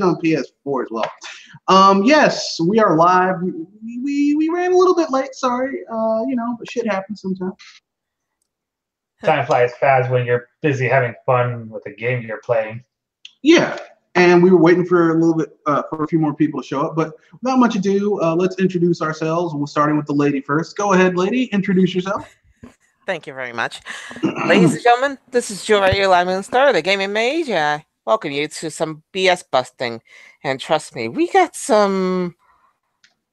on PS4 as well. Yes, we are live. We ran a little bit late. Sorry. But shit happens sometimes. Time flies fast when you're busy having fun with the game you're playing. Yeah, and we were waiting for a little bit for a few more people to show up. But without much ado, let's introduce ourselves. We're starting with the lady first. Go ahead, lady. Introduce yourself. Thank you very much. Ladies and gentlemen, this is Jory Moonstar, the Gaming Mage. I welcome you to some BS busting. And trust me, we got some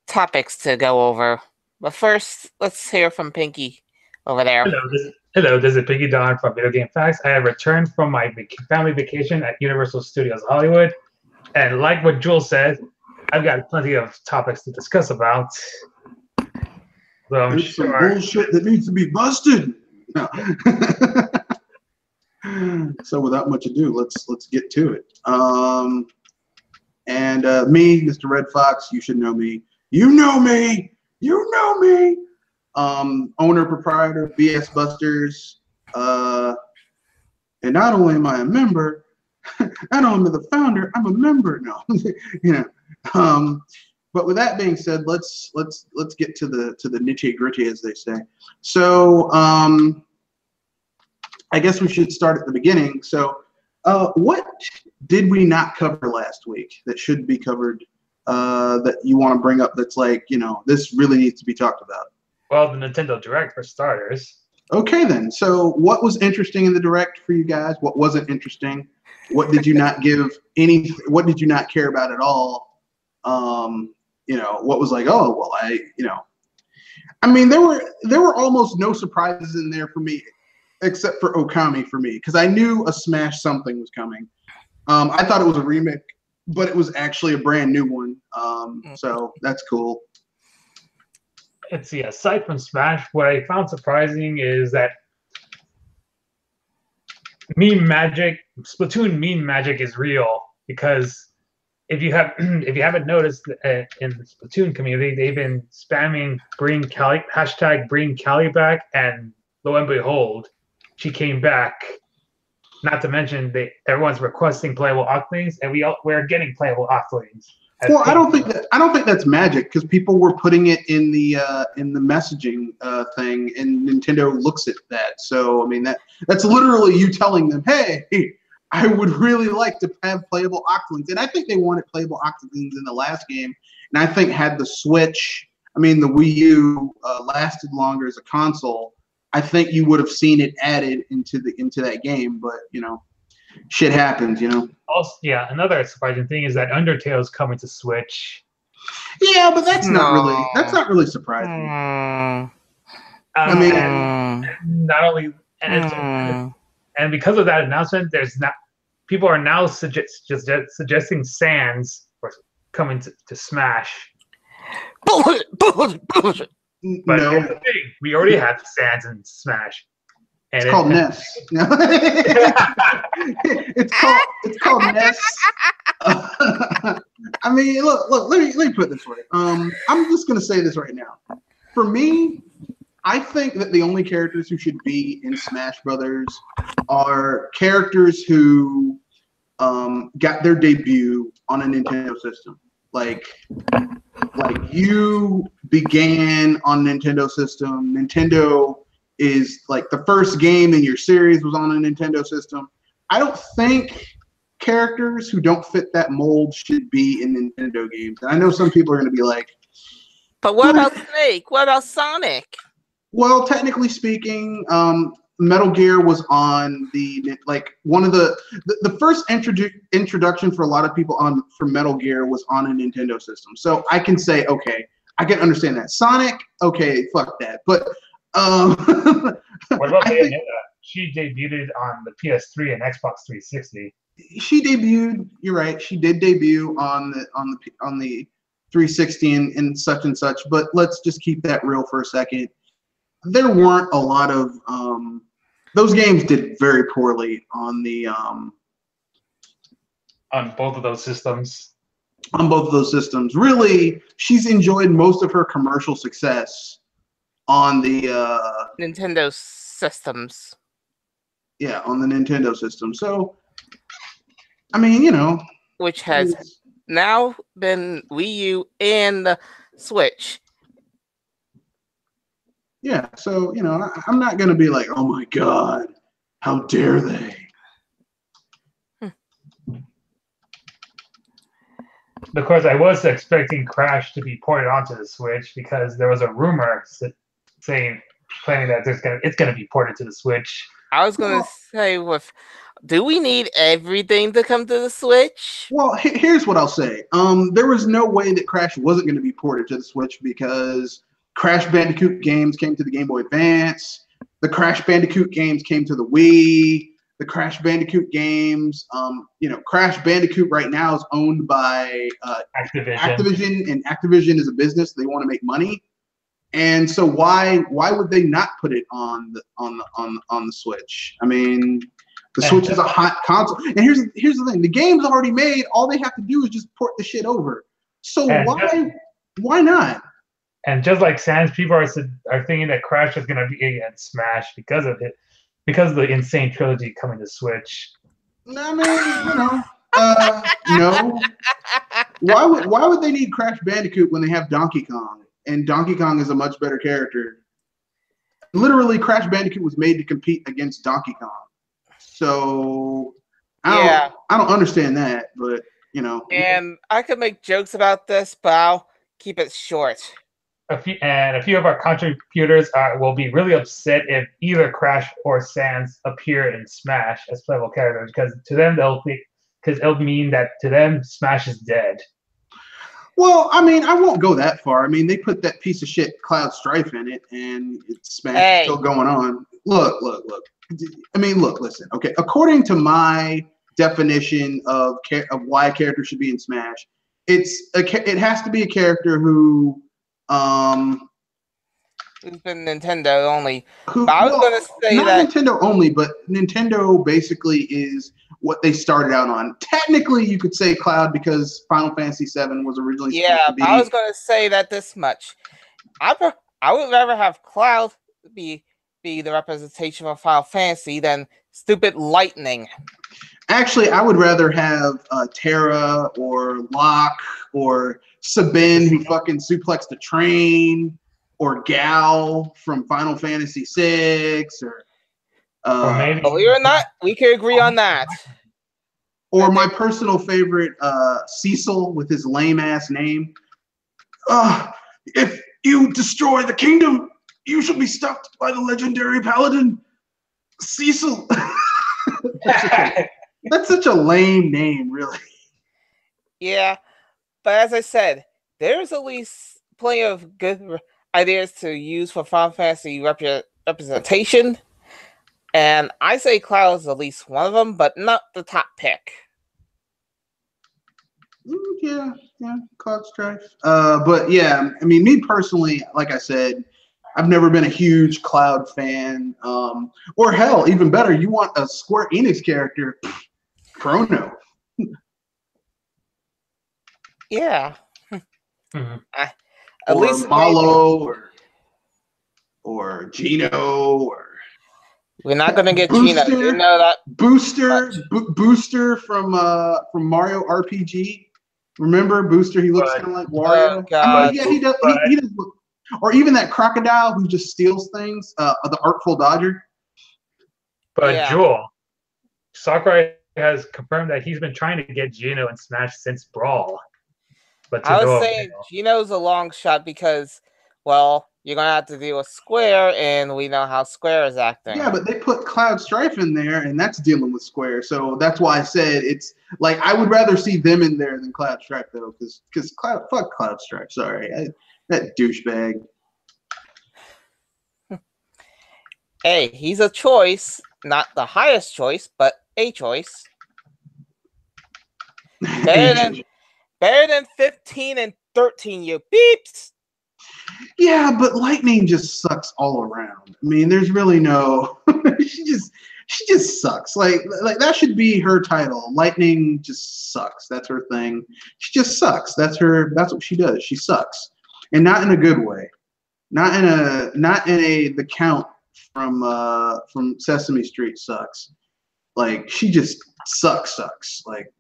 topics to go over. But first, let's hear from Pinky over there. Hello, this is Pinky Don from Video Game Facts. I have returned from my family vacation at Universal Studios Hollywood. And like what Jules said, I've got plenty of topics to discuss about. So I'm There's some bullshit that needs to be busted. No. So without much ado, let's get to it. Me, Mr. Red Fox, you should know me. You know me. You know me. Owner, proprietor of BS Busters. And not only am I a member, not only am I the founder, I'm a member. No, But with that being said, let's get to the nitty gritty, as they say. So I guess we should start at the beginning. So what did we not cover last week that should be covered that you want to bring up? That's like, this really needs to be talked about. Well, the Nintendo Direct for starters. Okay, then. So what was interesting in the Direct for you guys? What wasn't interesting? What did you not give any? What did you not care about at all? What was like, oh, well, I mean, there were almost no surprises in there for me, except for Okami for me, because I knew a Smash something was coming. I thought it was a remake, but it was actually a brand new one. So that's cool. Let's see, aside from Smash, what I found surprising is that Splatoon meme magic is real, because if you haven't noticed, in the Splatoon community, they've been spamming hashtag bring Callie back, and lo and behold, she came back. Not to mention everyone's requesting playable Octolings, and we're getting playable Octolings. Well, I don't think that's magic, because people were putting it in the messaging thing, and Nintendo looks at that. So I mean that's literally you telling them, hey, I would really like to have playable Octolings. And I think they wanted playable Octolings in the last game. And I think had the Switch, the Wii U lasted longer as a console, I think you would have seen it added into that game. But, shit happens, Also, yeah, another surprising thing is that Undertale is coming to Switch. Yeah, but that's not really surprising. Not only... And because of that announcement, people are now suggesting Sans for coming to Smash. Bullshit. But here's the thing: we already have Sans in Smash. And it's called Ness. It's called Ness. Look. Let me put it this way. I'm just gonna say this right now. For me, I think that the only characters who should be in Smash Brothers are characters who got their debut on a Nintendo system. Like you began on a Nintendo system. Nintendo is like the first game in your series was on a Nintendo system. I don't think characters who don't fit that mold should be in Nintendo games. And I know some people are going to be like, but what about Snake? What about Sonic? Well, technically speaking, Metal Gear was on one of the first introduction for a lot of people for Metal Gear was on a Nintendo system. So I can say, okay, I can understand that. Sonic, okay, fuck that. But what about Bayonetta? She debuted on the PS3 and Xbox 360. She debuted. You're right. She did debut on the 360 and such. But let's just keep that real for a second. There weren't a lot of those games did very poorly on the on both of those systems. On both of those systems, really, she's enjoyed most of her commercial success on the Nintendo systems. Yeah, on the Nintendo system. So, I mean, which has now been Wii U and the Switch. Yeah, so I'm not gonna be like, oh my god, how dare they? Of course, I was expecting Crash to be ported onto the Switch because there was a rumor claiming that it's gonna be ported to the Switch. I was gonna say, do we need everything to come to the Switch? Well, here's what I'll say. There was no way that Crash wasn't going to be ported to the Switch because Crash Bandicoot games came to the Game Boy Advance. The Crash Bandicoot games came to the Wii. The Crash Bandicoot games, Crash Bandicoot right now is owned by Activision, and Activision is a business. They want to make money, and so why would they not put it on the Switch? I mean, the Switch is a hot console, and here's the thing: the game's already made. All they have to do is just port the shit over. So why not? And just like Sans, people are thinking that Crash is going to be against Smash because of it. Because of the insane trilogy coming to Switch. I mean, no. Why would they need Crash Bandicoot when they have Donkey Kong? And Donkey Kong is a much better character. Literally, Crash Bandicoot was made to compete against Donkey Kong. So I don't understand that, but And I could make jokes about this, but I'll keep it short. A few of our contributors will be really upset if either Crash or Sans appear in Smash as playable characters, because to them it'll mean that to them Smash is dead. Well, I mean, I won't go that far. I mean, they put that piece of shit Cloud Strife in it, and Smash is still going on. Look. I mean, listen. Okay, according to my definition of why a character should be in Smash, it has to be a character who. It's been Nintendo only. I was going to say not that Nintendo only, but Nintendo basically is what they started out on. Technically, you could say Cloud because Final Fantasy VII was originally supposed to be. I was going to say that this much. I would rather have Cloud be the representation of Final Fantasy than stupid Lightning. Actually, I would rather have Terra or Locke or Sabin who fucking suplexed the train, or Gal from Final Fantasy VI, or maybe, believe it or not, we can agree on that. Or my personal favorite, Cecil with his lame ass name. If you destroy the kingdom, you shall be stopped by the legendary paladin, Cecil. That's such a lame name, really. Yeah, but as I said, there's at least plenty of good ideas to use for Final Fantasy representation, and I say Cloud is at least one of them, but not the top pick. Yeah, Cloud Strife. But yeah, I mean, me personally, like I said, I've never been a huge Cloud fan. Or hell, even better, you want a Square Enix character, Chrono. Yeah. Mm-hmm. At least Malo or Gino or. We're not gonna get Booster, Gino. You know that. Booster from Mario RPG. Remember Booster? He looks kind of like Wario. Oh God. Yeah, he does. He does look. Or even that crocodile who just steals things. The Artful Dodger. But yeah. Jewel, Sakurai has confirmed that he's been trying to get Gino in Smash since Brawl. But I was saying Gino's a long shot because, well, you're gonna have to deal with Square, and we know how Square is acting. Yeah, but they put Cloud Strife in there, and that's dealing with Square. So that's why I said it's like I would rather see them in there than Cloud Strife, though, because fuck Cloud Strife. Sorry, that douchebag. Hey, he's a choice, not the highest choice, but a choice. Better than 15 and 13, you beeps. Yeah, but Lightning just sucks all around. I mean, there's really no. she just sucks. Like that should be her title. Lightning just sucks. That's her thing. She just sucks. That's what she does. She sucks, and not in a good way. Not in a the Count from Sesame Street sucks. Like she just sucks. Like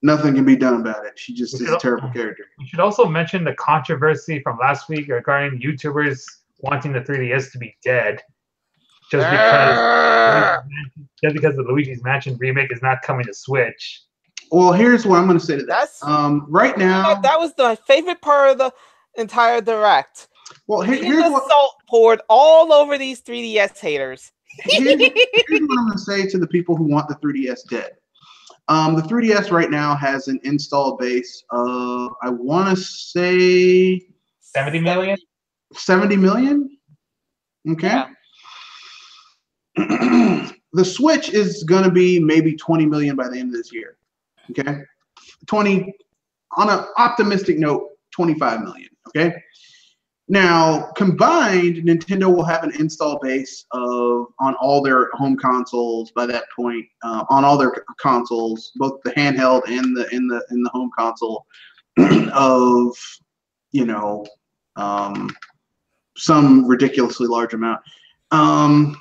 nothing can be done about it. She just is a terrible character. We should also mention the controversy from last week regarding YouTubers wanting the 3DS to be dead, just because the Luigi's Mansion remake is not coming to Switch. Well, here's what I'm going to say to that. Right now, that was my favorite part of the entire Direct. Well, here's what salt poured all over these 3DS haters. Here's what I'm going to say to the people who want the 3DS dead. The 3DS right now has an install base of, I want to say 70 million. 70 million. Okay. Yeah. The Switch is going to be maybe 20 million by the end of this year. Okay. 20, on an optimistic note, 25 million. Okay. Now, combined, Nintendo will have an install base of, on all their home consoles by that point, on all their consoles, both the handheld and the home console, of, you know, some ridiculously large amount.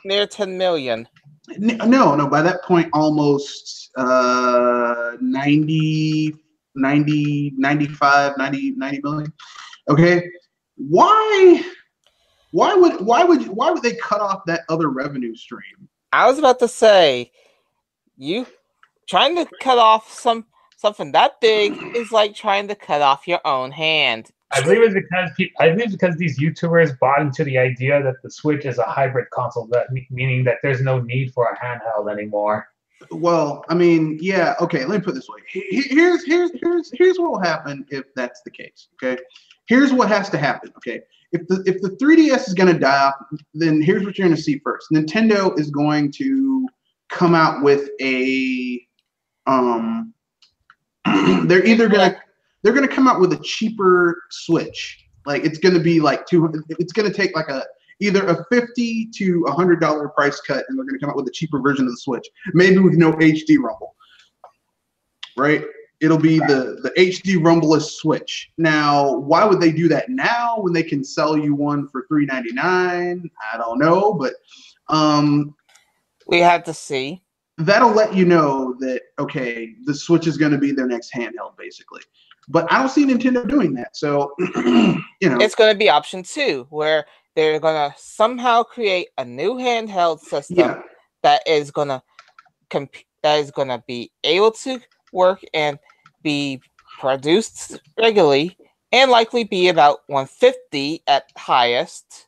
Near 10 million. No, by that point, almost 90 million. Okay. Why would they cut off that other revenue stream? I was about to say, you trying to cut off something that big is like trying to cut off your own hand. I believe it's because these YouTubers bought into the idea that the Switch is a hybrid console, meaning that there's no need for a handheld anymore. Well, I mean, yeah, okay. Let me put it this way. Here's what will happen if that's the case. Okay, here's what has to happen. Okay, if the 3DS is going to die off, then here's what you're going to see first. Nintendo is going to come out with a they're going to come out with a cheaper Switch. Like it's going to be like it's going to take like either a $50 to $100 price cut, and they're going to come out with a cheaper version of the Switch, maybe with no HD rumble. Right? It'll be the HD rumbleless Switch. Now, why would they do that now when they can sell you one for $399? I don't know, but we have to see. That'll let you know that, okay, the Switch is going to be their next handheld, basically. But I don't see Nintendo doing that. So, you know. It's going to be option 2, where they're going to somehow create a new handheld system that is going to be able to work and be produced regularly and likely be about $150 at highest.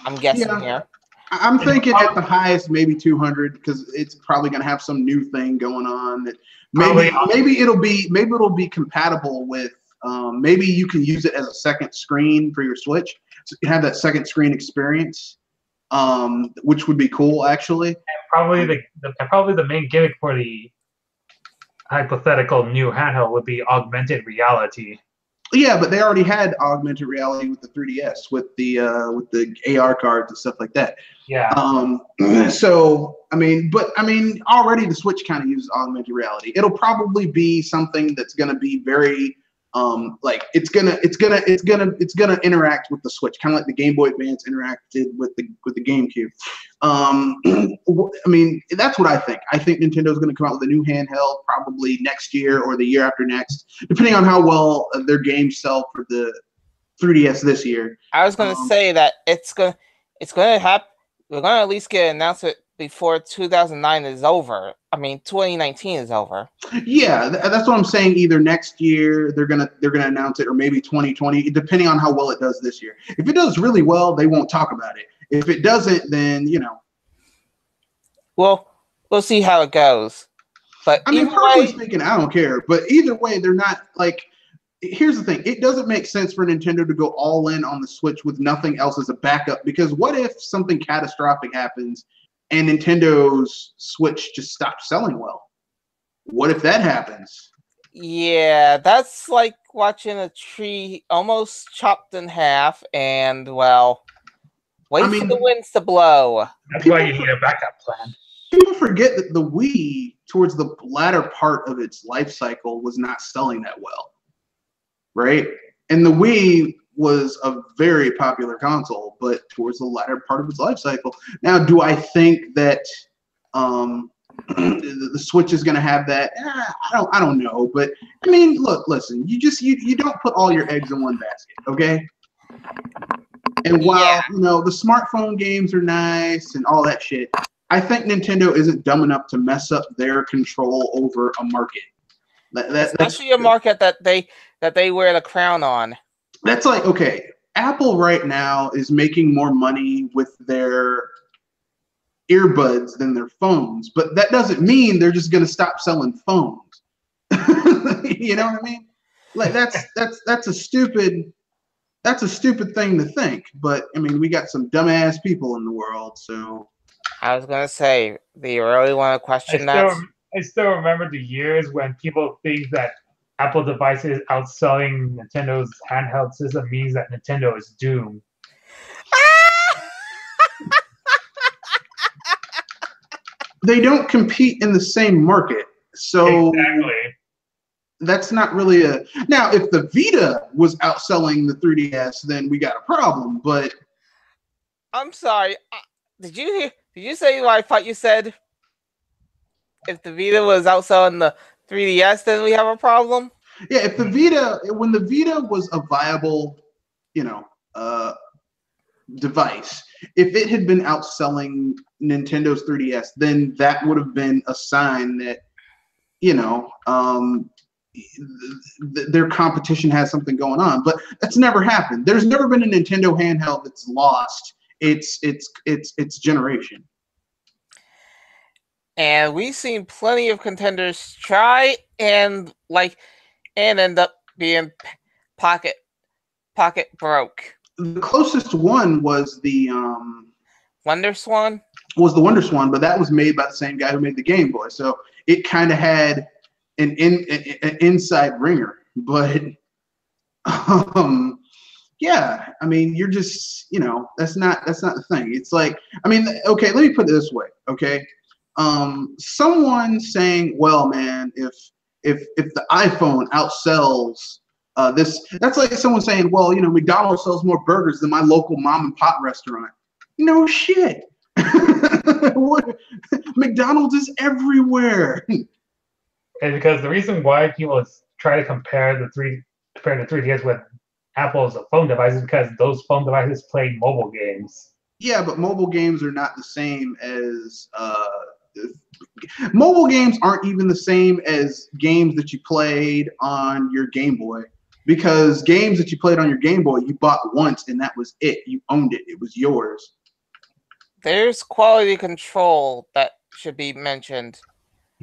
I'm guessing here. I'm thinking at the highest maybe $200, because it's probably going to have some new thing going on that maybe it'll be compatible with. Maybe you can use it as a second screen for your Switch, so you have that second screen experience, which would be cool actually. And probably the main gimmick for the hypothetical new handheld would be augmented reality. Yeah, but they already had augmented reality with the 3DS, with the AR cards and stuff like that. Yeah. So already the Switch kind of uses augmented reality. It'll probably be something that's going to be very like it's gonna interact with the Switch, kind of like the Game Boy Advance interacted with the GameCube. I mean, that's what I think. I think Nintendo's going to come out with a new handheld probably next year or the year after next, depending on how well their games sell for the 3DS this year. I was going to say that it's going to happen. We're going to at least get an announcement before 2009 is over. I mean, 2019 is over. Yeah, that's what I'm saying. Either next year they're gonna announce it, or maybe 2020, depending on how well it does this year. If it does really well, they won't talk about it. If it doesn't, then Well, we'll see how it goes. But I mean, personally speaking, I don't care. But either way, they're not like. Here's the thing: it doesn't make sense for Nintendo to go all in on the Switch with nothing else as a backup. Because what if something catastrophic happens and Nintendo's Switch just stops selling well? What if that happens? Yeah, that's like watching a tree almost chopped in half, and well, wait for the winds to blow. That's why you need a backup plan. People forget that the Wii, towards the latter part of its life cycle, was not selling that well, right? And the Wii was a very popular console, but towards the latter part of its life cycle. Now, do I think that the Switch is going to have that. I don't know, but I mean, look, listen, you don't put all your eggs in one basket, okay? And while the smartphone games are nice and all that shit, I think Nintendo isn't dumb enough to mess up their control over a market. Especially a market that they wear the crown on. That's like, okay, Apple right now is making more money with their earbuds than their phones, but that doesn't mean they're just going to stop selling phones. You know what I mean? Like that's a stupid thing to think. But I mean, we got some dumbass people in the world, so. I was gonna say, do you really want to question that? I still remember the years when people think that Apple devices outselling Nintendo's handheld system means that Nintendo is doomed. They don't compete in the same market, so exactly. That's not really a. Now, if the Vita was outselling the 3DS, then we got a problem. But I'm sorry. Did you hear? Did you say what I thought you said? If the Vita was outselling the 3DS, then we have a problem? Yeah, if the Vita, when the Vita was a viable, device, if it had been outselling Nintendo's 3DS, then that would have been a sign that, their competition has something going on. But that's never happened. There's never been a Nintendo handheld that's lost its generation. And we've seen plenty of contenders try and end up being pocket broke. The closest one was the Wonder Swan. Was the Wonder Swan, but that was made by the same guy who made the Game Boy, so it kind of had an inside ringer. But yeah, I mean, you're just that's not the thing. It's like, I mean, okay, let me put it this way, okay. Someone saying, well, man, if the iPhone outsells this, that's like someone saying, well, McDonald's sells more burgers than my local mom and pop restaurant. No shit. McDonald's is everywhere. And because the reason why people try to compare the 3DS with Apple's phone device is because those phone devices play mobile games. Yeah, but mobile games are not the same as mobile games aren't even the same as games that you played on your Game Boy, because games that you played on your Game Boy you bought once and that was it. You owned it. It was yours. There's quality control that should be mentioned.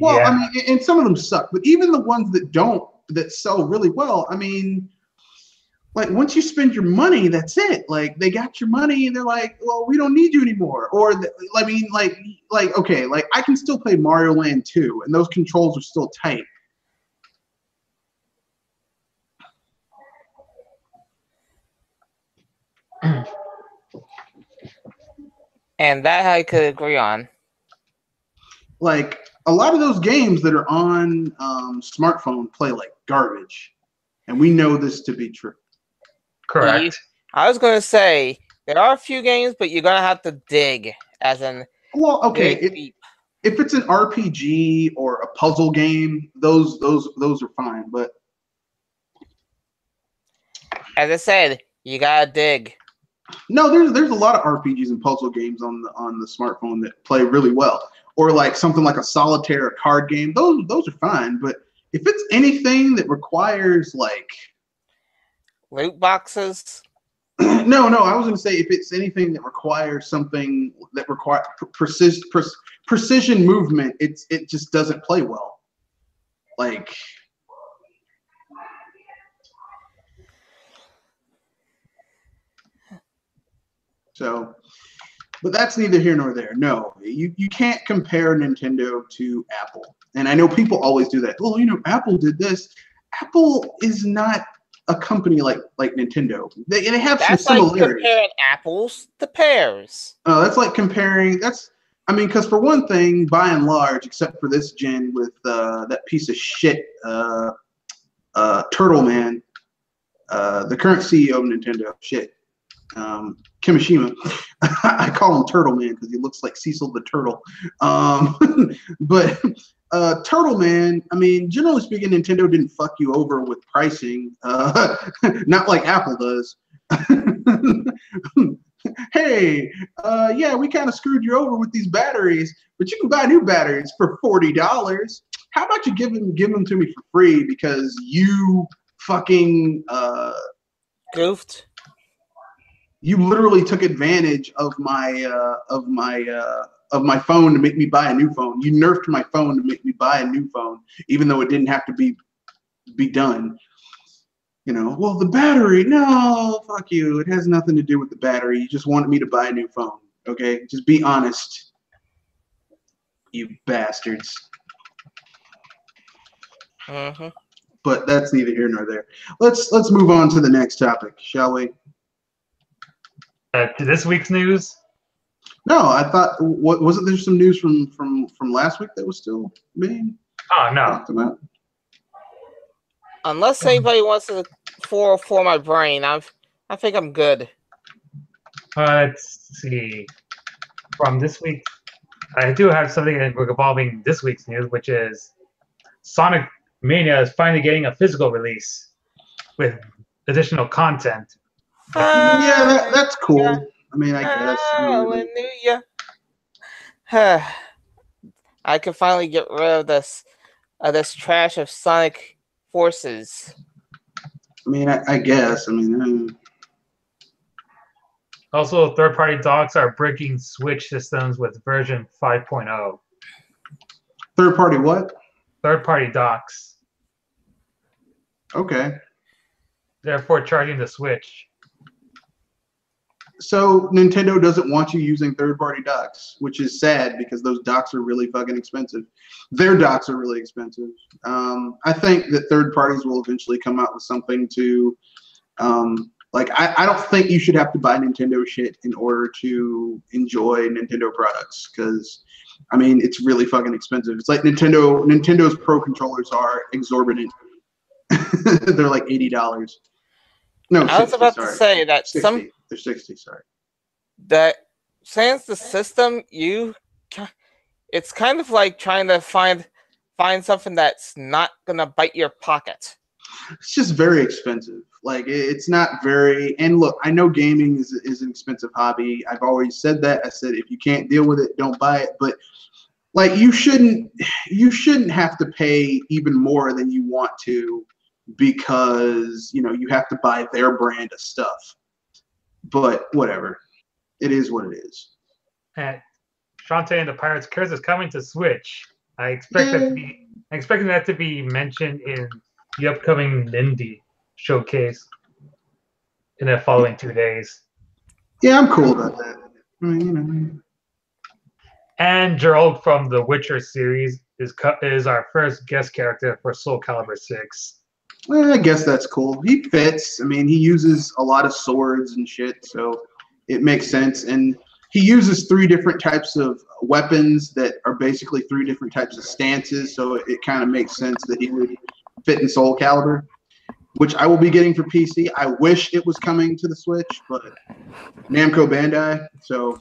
Well, yeah. I mean, and some of them suck, but even the ones that sell really well, I mean, like, once you spend your money, that's it. Like, they got your money and they're like, well, we don't need you anymore. Or, I mean, okay, like, I can still play Mario Land 2 and those controls are still tight. And that I could agree on. Like, a lot of those games that are on smartphone play like garbage. And we know this to be true. Correct. I was going to say, there are a few games, but you're going to have to dig, as in... Well, okay, if it's an RPG or a puzzle game, those are fine, but... As I said, you got to dig. No, there's a lot of RPGs and puzzle games on the smartphone that play really well. Or like something like a solitaire, a card game, those are fine, but if it's anything that requires like... Loot boxes? No, I was going to say if it's anything that requires something that requires precision movement, it just doesn't play well. Like... So, but that's neither here nor there. No, you can't compare Nintendo to Apple. And I know people always do that. Well, Apple did this. Apple is not a company like Nintendo. They have some similarities. That's like comparing apples to pears. That's like comparing. I mean, because for one thing, by and large, except for this gen with that piece of shit Turtle Man, the current CEO of Nintendo, shit. Kimishima. I call him Turtle Man because he looks like Cecil the Turtle. But Turtle Man, I mean, generally speaking, Nintendo didn't fuck you over with pricing, not like Apple does. Hey, yeah, we kind of screwed you over with these batteries, but you can buy new batteries for $40. How about you give them to me for free because you fucking Goofed. You literally took advantage of my phone to make me buy a new phone. You nerfed my phone to make me buy a new phone, even though it didn't have to be done. You know, well, the battery, no, fuck you. It has nothing to do with the battery. You just wanted me to buy a new phone. Okay, just be honest, you bastards. Mm-hmm. But that's neither here nor there. Let's move on to the next topic, shall we? To this week's news. No, I thought wasn't there some news from last week that was still being talked about? Unless anybody wants to for my brain, I think I'm good. Let's see. From this week, I do have something involving this week's news, which is Sonic Mania is finally getting a physical release with additional content. Yeah, that's cool. I mean, I guess. Hallelujah. I can finally get rid of this trash of Sonic Forces. I mean, I guess. I mean. Also, third-party docks are breaking Switch systems with version 5.0. Third-party what? Third-party docks. Okay. Therefore, charging the Switch. So Nintendo doesn't want you using third-party docks, which is sad because those docks are really fucking expensive. Their docks are really expensive. I think that third parties will eventually come out with something to, I don't think you should have to buy Nintendo shit in order to enjoy Nintendo products because, I mean, it's really fucking expensive. It's like Nintendo's Pro controllers are exorbitant. They're like $80. No, I was about to say that 60. They're 60. Sorry. That since the system, it's kind of like trying to find something that's not gonna bite your pocket. It's just very expensive. Like it's not very. And look, I know gaming is an expensive hobby. I've always said that. I said if you can't deal with it, don't buy it. But like you shouldn't have to pay even more than you want to because you have to buy their brand of stuff. But whatever, it is what it is. And Shantae and the Pirates Curse is coming to Switch. I expect that to be mentioned in the upcoming Indie showcase in the following 2 days. Yeah, I'm cool about that. I mean, And Gerald from the Witcher series is our first guest character for Soul Calibur 6. Well, I guess that's cool. He fits. I mean, he uses a lot of swords and shit, so it makes sense. And he uses 3 different types of weapons that are basically 3 different types of stances, so it kind of makes sense that he would fit in Soul Calibur, which I will be getting for PC. I wish it was coming to the Switch, but Namco Bandai, so.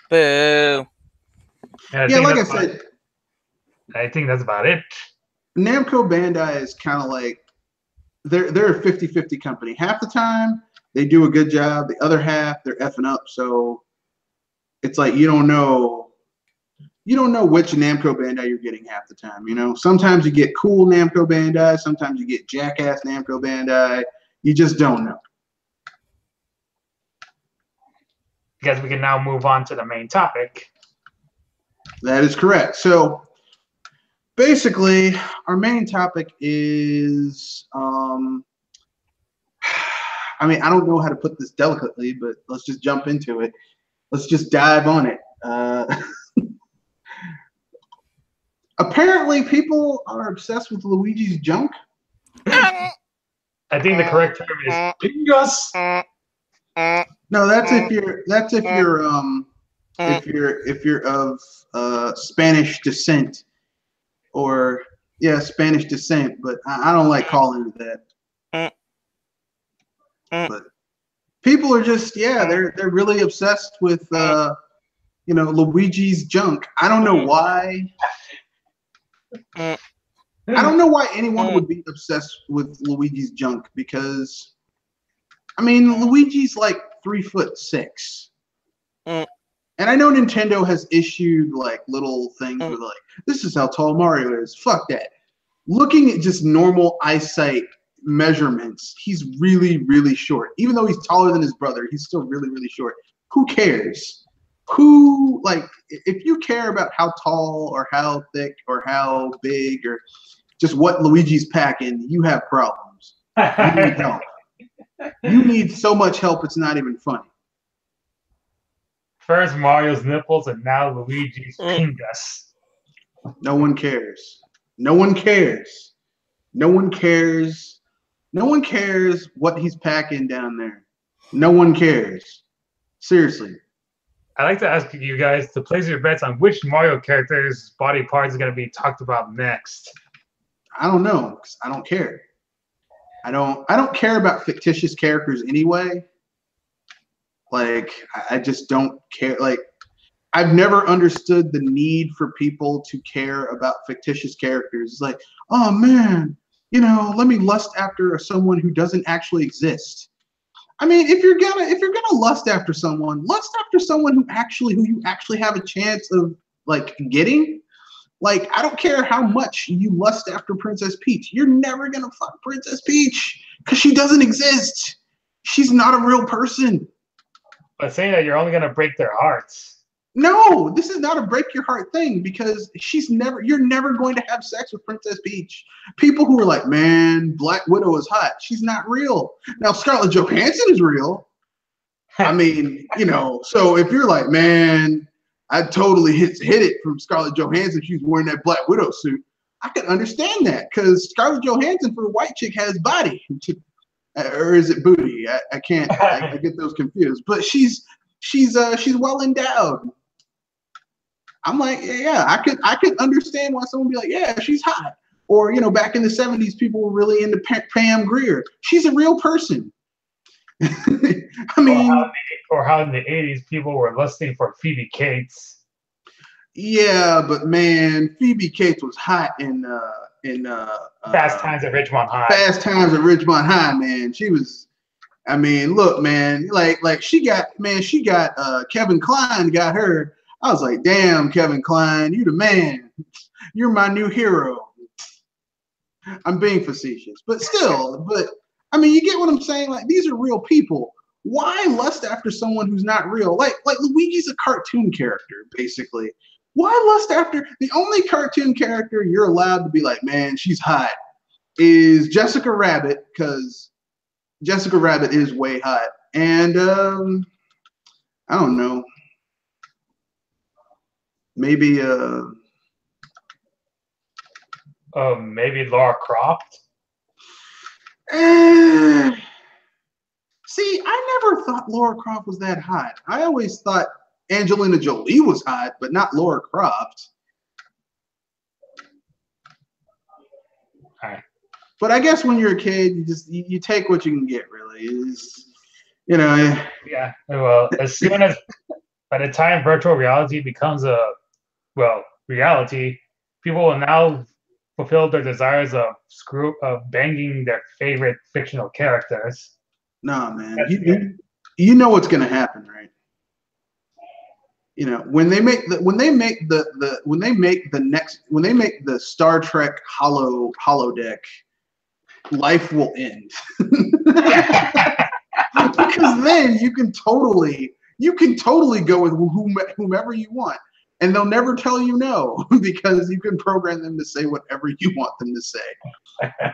Boo. Yeah, like I said. I think that's about it. Namco Bandai is kind of like, they're a 50-50 company. Half the time, they do a good job. The other half, they're effing up. So it's like you don't know which Namco Bandai you're getting half the time. Sometimes you get cool Namco Bandai. Sometimes you get jackass Namco Bandai. You just don't know. I guess we can now move on to the main topic. That is correct. So basically, our main topic is, I mean, I don't know how to put this delicately, but let's just jump into it. Let's just dive on it. Apparently, people are obsessed with Luigi's junk. I think the correct term is pingus. No, that's if you're of Spanish descent, or Spanish descent. But I don't like calling it that. But People are just they're really obsessed with Luigi's junk. I don't know why. I don't know why anyone would be obsessed with Luigi's junk because, I mean, Luigi's like 3'6". And I know Nintendo has issued like little things where like, this is how tall Mario is. Fuck that. Looking at just normal eyesight measurements, he's really, really short. Even though he's taller than his brother, he's still really, really short. Who cares? If you care about how tall or how thick or how big or just what Luigi's packing, you have problems. You need help. You need so much help, it's not even funny. First Mario's nipples and now Luigi's pingus. No one cares. No one cares. No one cares. No one cares what he's packing down there. No one cares. Seriously. I'd like to ask you guys to place your bets on which Mario character's body parts is going to be talked about next. I don't know, 'cause I don't care. I don't care about fictitious characters anyway. Like, I just don't care. Like, I've never understood the need for people to care about fictitious characters. It's like, oh man, let me lust after someone who doesn't actually exist. I mean, if you're gonna lust after someone who you actually have a chance of like getting. Like, I don't care how much you lust after Princess Peach. You're never gonna fuck Princess Peach because she doesn't exist. She's not a real person. But saying that you're only gonna break their hearts. No, this is not a break your heart thing because you're never going to have sex with Princess Peach. People who are like, man, Black Widow is hot. She's not real. Now Scarlett Johansson is real. I mean, so if you're like, man, I totally hit it from Scarlett Johansson. She's wearing that Black Widow suit. I can understand that because Scarlett Johansson for a white chick has body, or is it booty? I can't. I get those confused. But she's well endowed. I'm like, yeah. I could understand why someone would be like, yeah, she's hot. Or back in the 70s, people were really into Pam Grier. She's a real person. I mean, or how in the 80s people were lusting for Phoebe Cates. Yeah, but man, Phoebe Cates was hot in Fast Times at Ridgemont High. Fast Times at Ridgemont High, man. She was. I mean, look, man. Like she got Kevin Kline got her. I was like, damn, Kevin Kline, you the man. You're my new hero. I'm being facetious, but still, I mean, you get what I'm saying? Like, these are real people. Why lust after someone who's not real? Like Luigi's a cartoon character, basically. Why lust after the only cartoon character you're allowed to be like, man, she's hot, is Jessica Rabbit, because Jessica Rabbit is way hot. And I don't know. Maybe maybe Lara Croft. See, I never thought Lara Croft was that hot. I always thought Angelina Jolie was hot, but not Lara Croft. All right. But I guess when you're a kid, you take what you can get. Really, Yeah. Well, as soon as by the time virtual reality becomes reality, people will now fulfill their desires of banging their favorite fictional characters. Nah, man. You know what's gonna happen, right? When they make the Star Trek holodeck, life will end. Because then you can totally go with whomever you want, and they'll never tell you no because you can program them to say whatever you want them to say.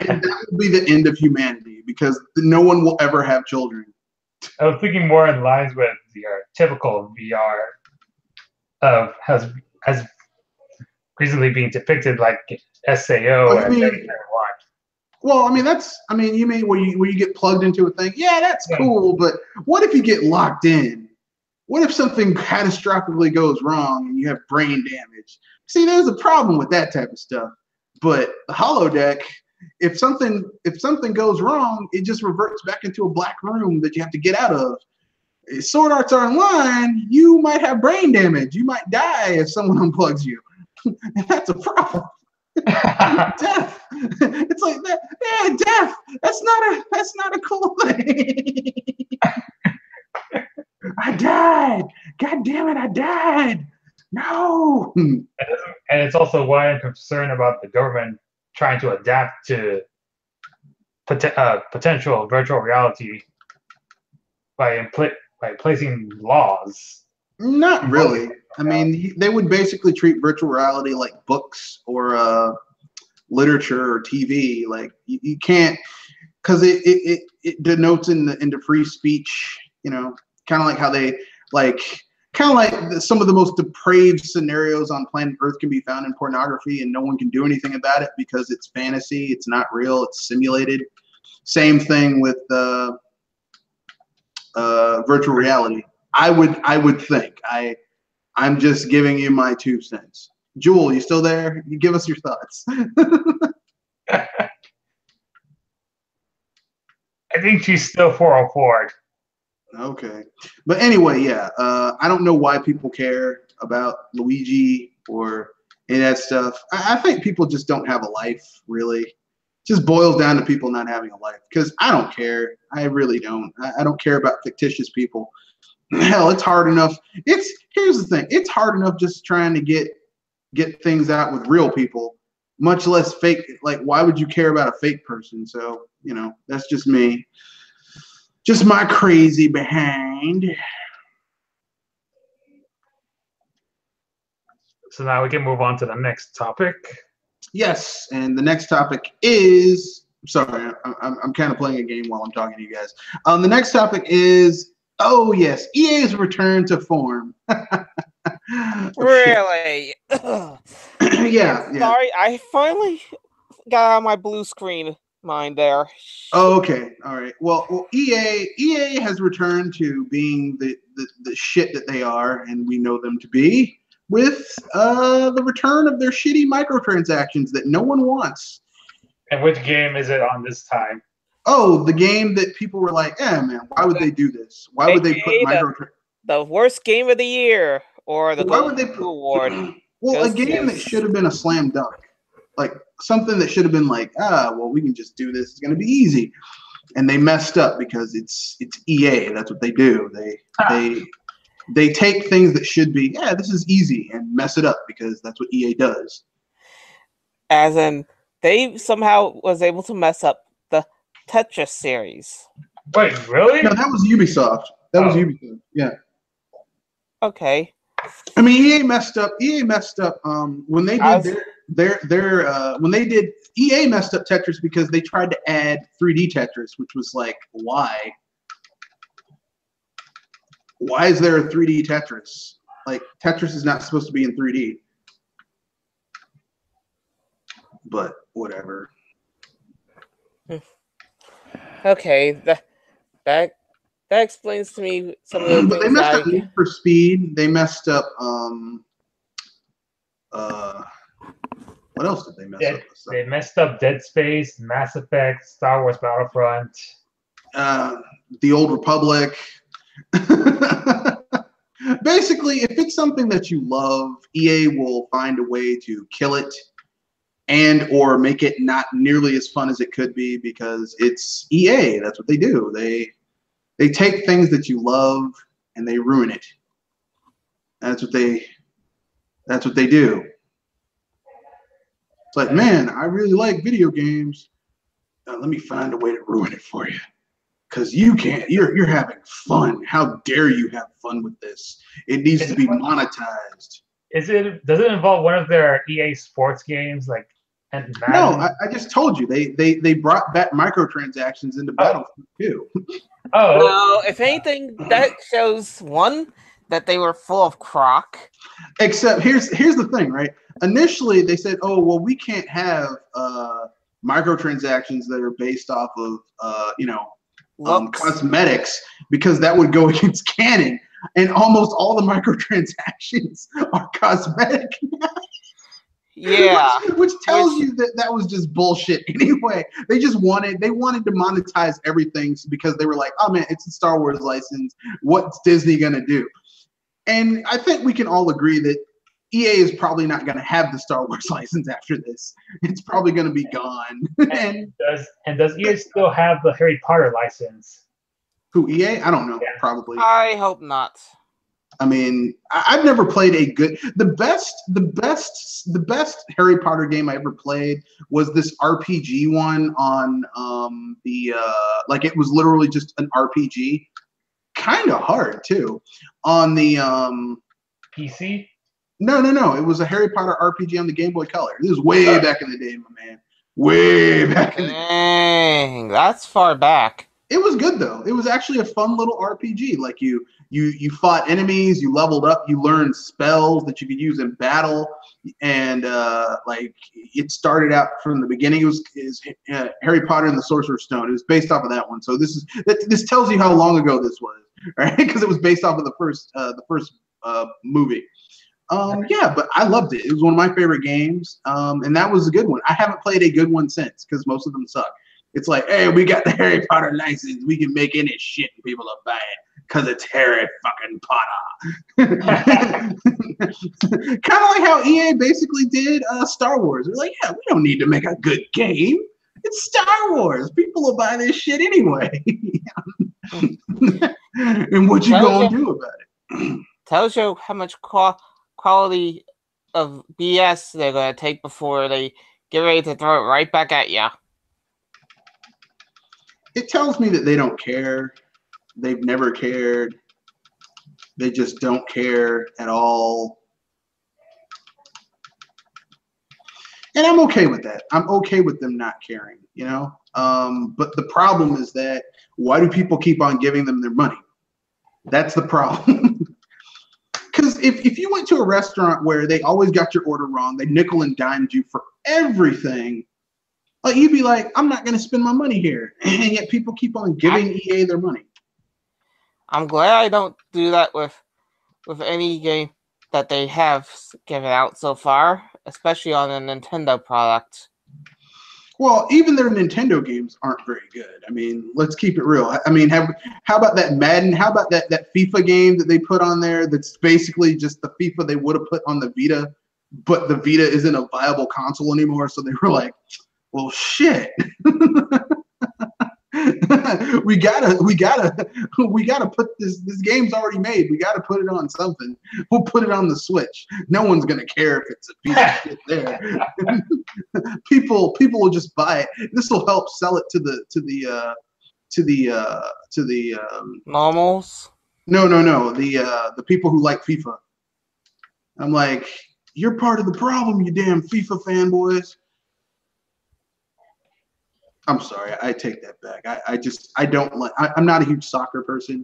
And that will be the end of humanity because no one will ever have children. I was thinking more in lines with your typical VR has recently being depicted like SAO and you mean where you get plugged into a thing? Yeah, that's cool, but what if you get locked in? What if something catastrophically goes wrong and you have brain damage? See, there's a problem with that type of stuff. But the holodeck, if something goes wrong, it just reverts back into a black room that you have to get out of. Sword Arts Online, you might have brain damage. You might die if someone unplugs you. And that's a problem. Death. It's like that. Yeah, death. That's not a cool thing. I died. God damn it, I died. No. And it's also why I'm concerned about the government trying to adapt to potential virtual reality by placing laws. Not really. I mean, they would basically treat virtual reality like books or literature or TV. Like you can't, because it denotes into free speech. You know, kind of like how they some of the most depraved scenarios on planet Earth can be found in pornography, and no one can do anything about it because it's fantasy. It's not real. It's simulated. Same thing with virtual reality. I would think. I'm just giving you my 2 cents. Jewel, you still there? You give us your thoughts. I think she's still 404. Okay. But anyway, yeah. I don't know why people care about Luigi or any of that stuff. I think people just don't have a life, really. It just boils down to people not having a life. Because I don't care. I really don't. I don't care about fictitious people. Hell, it's hard enough. Here's the thing. It's hard enough just trying to get things out with real people, much less fake. Like, why would you care about a fake person? So, you know, that's just me. Just my crazy behind. So now we can move on to the next topic. Yes, and the next topic is. Sorry, I'm kind of playing a game while I'm talking to you guys. The next topic is. Oh yes, EA's return to form. Really? yeah. Sorry, I finally got out my blue screen mind there. Oh, okay, all right. Well, EA has returned to being the shit that they are, and we know them to be, with the return of their shitty microtransactions that no one wants. And which game is it on this time? Oh, the game that people were like, man, why would they do this? Why would they put microtransactions? The worst game of the year, or the Golden Award. Well, a game that should have been a slam dunk. Like, something that should have been like, well, we can just do this. It's going to be easy. And they messed up because it's EA. That's what they do. They take things that should be, this is easy, and mess it up because that's what EA does. As in, they somehow was able to mess up the Tetris series. Wait, really? No, that was Ubisoft. That was Ubisoft. Yeah. Okay. I mean, EA messed up. When they did EA messed up Tetris because they tried to add 3D Tetris, which was like, why? Why is there a 3D Tetris? Like, Tetris is not supposed to be in 3D. But whatever. Okay, that explains to me some of the things. But they messed up Need for Speed. They messed up what else did they mess up? They messed up Dead Space, Mass Effect, Star Wars Battlefront. The Old Republic. Basically, if it's something that you love, EA will find a way to kill it and or make it not nearly as fun as it could be because it's EA. That's what they do. They take things that you love and they ruin it. That's what they do. It's like, man, I really like video games. Let me find a way to ruin it for you. Because you can't. You're having fun. How dare you have fun with this? It needs to be monetized. Does it involve one of their EA sports games like? No, I just told you they brought back microtransactions into Battlefield 2. Oh. Well, if anything, that shows one that they were full of crock. Except here's the thing, right? Initially, they said, "Oh, well, we can't have microtransactions that are based off of cosmetics because that would go against canon." And almost all the microtransactions are cosmetic. Yeah. which tells you that was just bullshit anyway. They wanted to monetize everything because they were like, oh man, it's a Star Wars license. What's Disney gonna do? And I think we can all agree that EA is probably not going to have the Star Wars license after this. It's probably going to be gone. and does EA still have the Harry Potter license? Who, EA? I don't know. Yeah. Probably. I hope not. I mean, I've never played the best Harry Potter game I ever played was this RPG one on like it was literally just an RPG, kind of hard too, on the PC. No. It was a Harry Potter RPG on the Game Boy Color. This was way back in the day, my man. Way back in the day. Dang, that's far back. It was good though. It was actually a fun little RPG. Like you fought enemies, you leveled up, you learned spells that you could use in battle, and like it started out from the beginning. It was Harry Potter and the Sorcerer's Stone. It was based off of that one. So this tells you how long ago this was, right? Because it was based off of the first movie. Yeah, but I loved it. It was one of my favorite games, and that was a good one. I haven't played a good one since because most of them suck. It's like, hey, we got the Harry Potter license. We can make any shit and people will buy it because it's Harry fucking Potter. Kind of like how EA basically did Star Wars. They're like, yeah, we don't need to make a good game. It's Star Wars. People will buy this shit anyway. And what you gonna do about it? Tells you how much quality of BS they're going to take before they get ready to throw it right back at you. It tells me that they don't care. They've never cared. They just don't care at all. And I'm okay with that. I'm okay with them not caring, you know? But the problem is that why do people keep on giving them their money? That's the problem. Because if you went to a restaurant where they always got your order wrong, they nickel and dimed you for everything, you'd be like, I'm not going to spend my money here. And yet people keep on giving EA their money. I'm glad I don't do that with any game that they have given out so far, especially on a Nintendo product. Well, even their Nintendo games aren't very good. I mean, let's keep it real. I mean, how about that Madden? How about that FIFA game that they put on there that's basically just the FIFA they would have put on the Vita, but the Vita isn't a viable console anymore, so they were like, well, shit. we gotta put this game's already made. We gotta put it on something. We'll put it on the Switch. No one's gonna care if it's a piece of shit there. People will just buy it. This will help sell it to the normals. No. The people who like FIFA. I'm like, you're part of the problem, you damn FIFA fanboys. I'm sorry, I take that back. I don't like. I'm not a huge soccer person.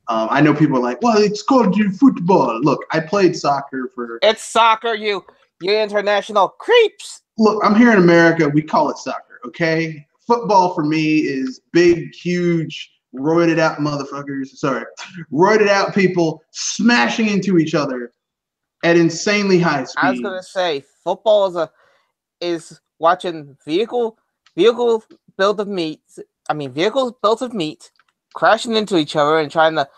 I know people are like, well, it's called football. Look, I played soccer for. It's soccer, you international creeps. Look, I'm here in America. We call it soccer, okay? Football for me is big, huge, roided out motherfuckers. Sorry, roided out people smashing into each other at insanely high speeds. I was gonna say football is watching vehicles built of meat crashing into each other and trying to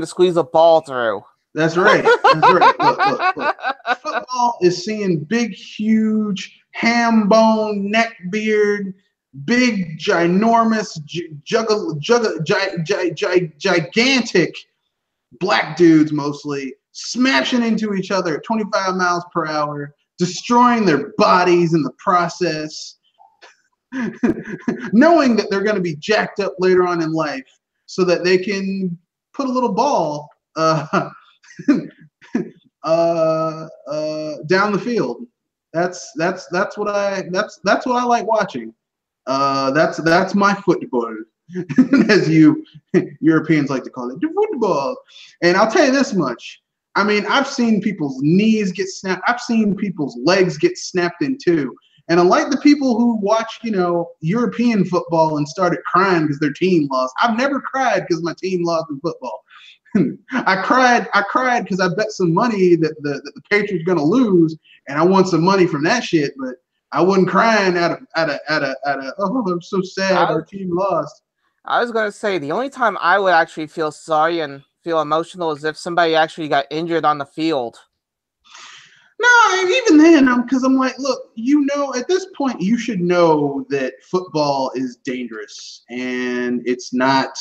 squeeze a ball through. That's right. That's right. Look. Football is seeing big, huge, ham bone, neck beard, big, ginormous, gigantic black dudes mostly smashing into each other at 25 miles per hour, destroying their bodies in the process. Knowing that they're going to be jacked up later on in life so that they can put a little ball down the field. That's what I like watching. That's my football, as you Europeans like to call it, the football. And I'll tell you this much. I mean, I've seen people's knees get snapped. I've seen people's legs get snapped in two. And unlike the people who watch, European football and started crying because their team lost, I've never cried because my team lost in football. I cried because I bet some money that the Patriots gonna lose, and I won some money from that shit. But I wasn't crying out of oh, I'm so sad our team lost. I was gonna say the only time I would actually feel sorry and feel emotional is if somebody actually got injured on the field. No, even then, because I'm like, look, at this point, you should know that football is dangerous, and it's not.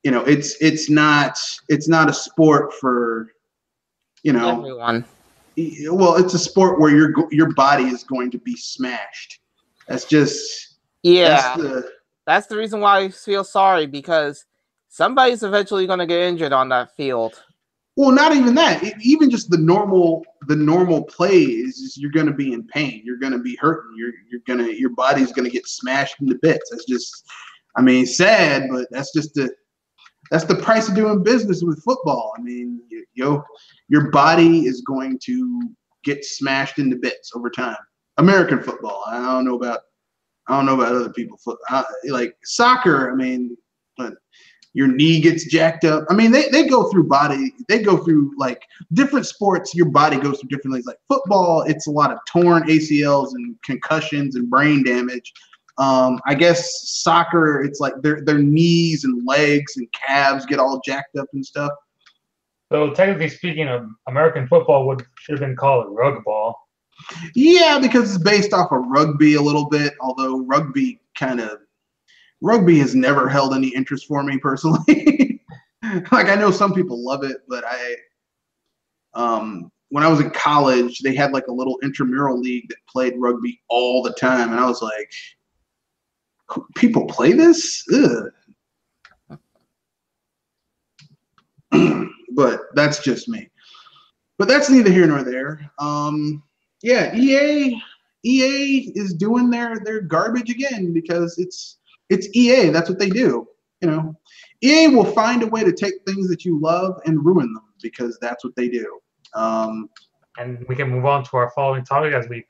It's not a sport for, everyone. Well, it's a sport where your body is going to be smashed. That's just That's the reason why I feel sorry, because somebody's eventually going to get injured on that field. Well, not even that. Even just the normal play is you're going to be in pain. You're going to be hurting. Your body's going to get smashed into bits. That's just, I mean, sad, but that's the price of doing business with football. I mean, your body is going to get smashed into bits over time. American football. I don't know about other people. Like soccer. I mean, but your knee gets jacked up. I mean, they go through like different sports. Your body goes through different things. Like football, it's a lot of torn ACLs and concussions and brain damage. I guess soccer, it's like their knees and legs and calves get all jacked up and stuff. So technically speaking, American football should have been called rug ball. Yeah, because it's based off of rugby a little bit. Although rugby has never held any interest for me personally. Like I know some people love it, but when I was in college, they had like a little intramural league that played rugby all the time, and I was like, people play this? Ugh. But that's just me. But that's neither here nor there. Yeah, EA is doing their garbage again because it's EA. That's what they do. EA will find a way to take things that you love and ruin them because that's what they do. And we can move on to our following topic as we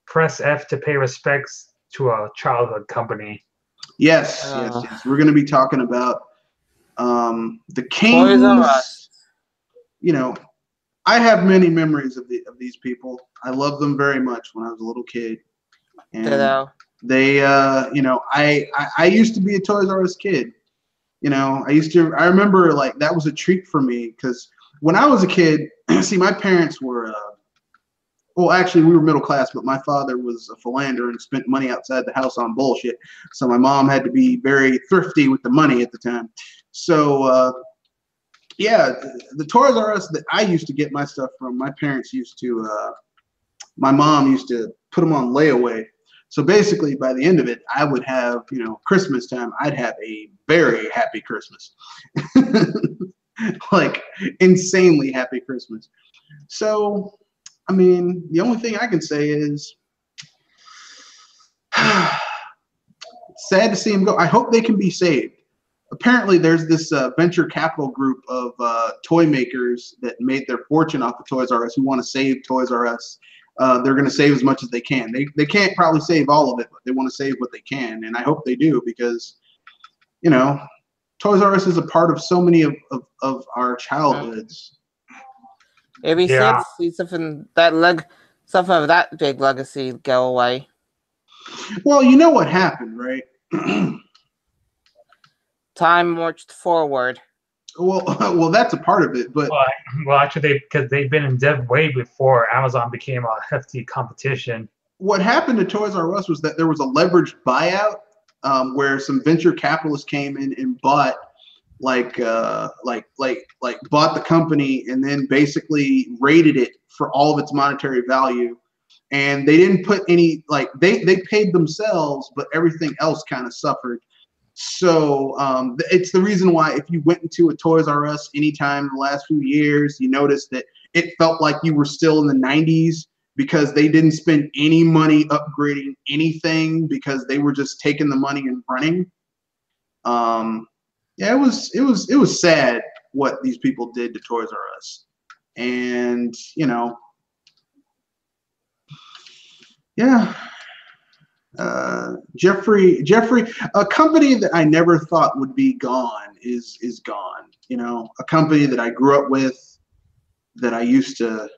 press F to pay respects to a childhood company. Yes. We're going to be talking about the Kings. I have many memories of these people. I love them very much when I was a little kid. And they, I used to be a Toys R Us kid. I remember like that was a treat for me because when I was a kid, see, my parents were, well, actually, we were middle class, but my father was a philanderer and spent money outside the house on bullshit. So my mom had to be very thrifty with the money at the time. So, yeah, the Toys R Us that I used to get my stuff from, my mom used to put them on layaway. So basically, by the end of it, I would have, Christmas time, I'd have a very happy Christmas. Like, insanely happy Christmas. So, I mean, the only thing I can say is sad to see him go. I hope they can be saved. Apparently, there's this venture capital group of toy makers that made their fortune off of Toys R Us who want to save Toys R Us. They're going to save as much as they can. They can't probably save all of it, but they want to save what they can, and I hope they do because, Toys R Us is a part of so many of our childhoods. It'd be sad to see something of that big legacy go away. Well, you know what happened, right? Time marched forward. Well, that's a part of it, but well, actually, because they've been in dev way before Amazon became a hefty competition. What happened to Toys R Us was that there was a leveraged buyout where some venture capitalists came in and bought bought the company and then basically rated it for all of its monetary value. And they didn't put any, they paid themselves, but everything else kind of suffered. So it's the reason why if you went into a Toys R Us anytime in the last few years, you noticed that it felt like you were still in the 90s because they didn't spend any money upgrading anything because they were just taking the money and running. Yeah, it was sad what these people did to Toys R Us. And, yeah, Jeffrey, a company that I never thought would be gone is gone. You know, a company that I grew up with, that I used to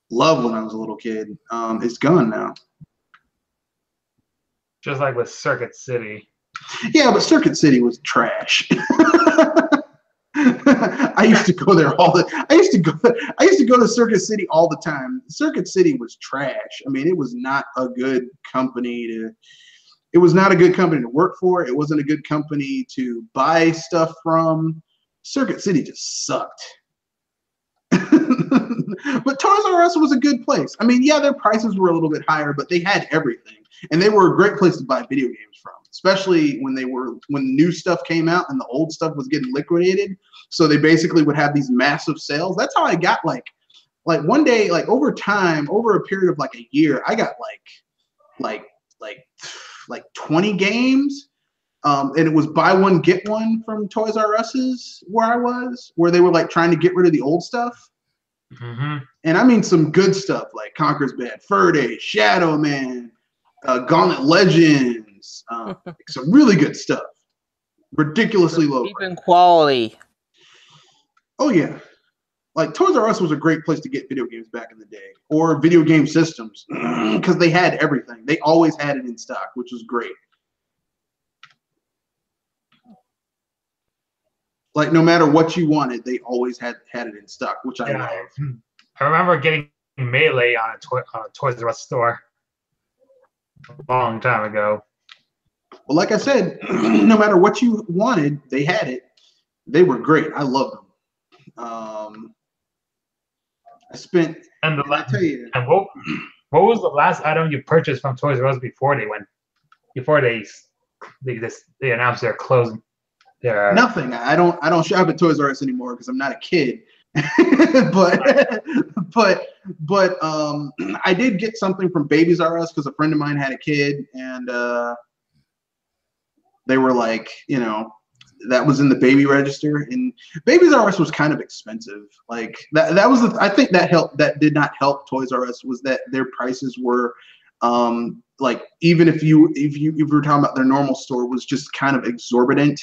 love when I was a little kid, is gone now. Just like with Circuit City. Yeah, but Circuit City was trash. I used to go there all the. I used to go to Circuit City all the time. Circuit City was trash. I mean, it was not a good company to. It was not a good company to work for. It wasn't a good company to buy stuff from. Circuit City just sucked. But Toys R Us was a good place. I mean, yeah, their prices were a little bit higher, but they had everything, and they were a great place to buy video games from, especially when new stuff came out and the old stuff was getting liquidated. So they basically would have these massive sales. That's how I got like one day, like over time, over a period of like a year, I got like 20 games. And it was buy one, get one from Toys R Us's where they were like trying to get rid of the old stuff. Mm-hmm. And I mean some good stuff like Conker's Bad Fur Day, Shadow Man, Gauntlet Legends, some really good stuff. Ridiculously low. Even quality. Oh yeah. Like Toys R Us was a great place to get video games back in the day, or video game systems, because they had everything. They always had it in stock, which was great. Like no matter what you wanted, they always had it in stock, which I love. I remember getting Melee on a Toys R Us store a long time ago. Well, like I said, no matter what you wanted, they had it. They were great. I loved them. I spent. And I tell you. And what was the last item you purchased from Toys R Us before they announced they're closing? Nothing. I don't shop at Toys R Us anymore because I'm not a kid. but I did get something from Babies R Us because a friend of mine had a kid, and they were like, you know, that was in the baby register, and Babies R Us was kind of expensive. Like that was I think that helped. That did not help Toys R Us was that their prices were like even if you were talking about their normal store was just kind of exorbitant.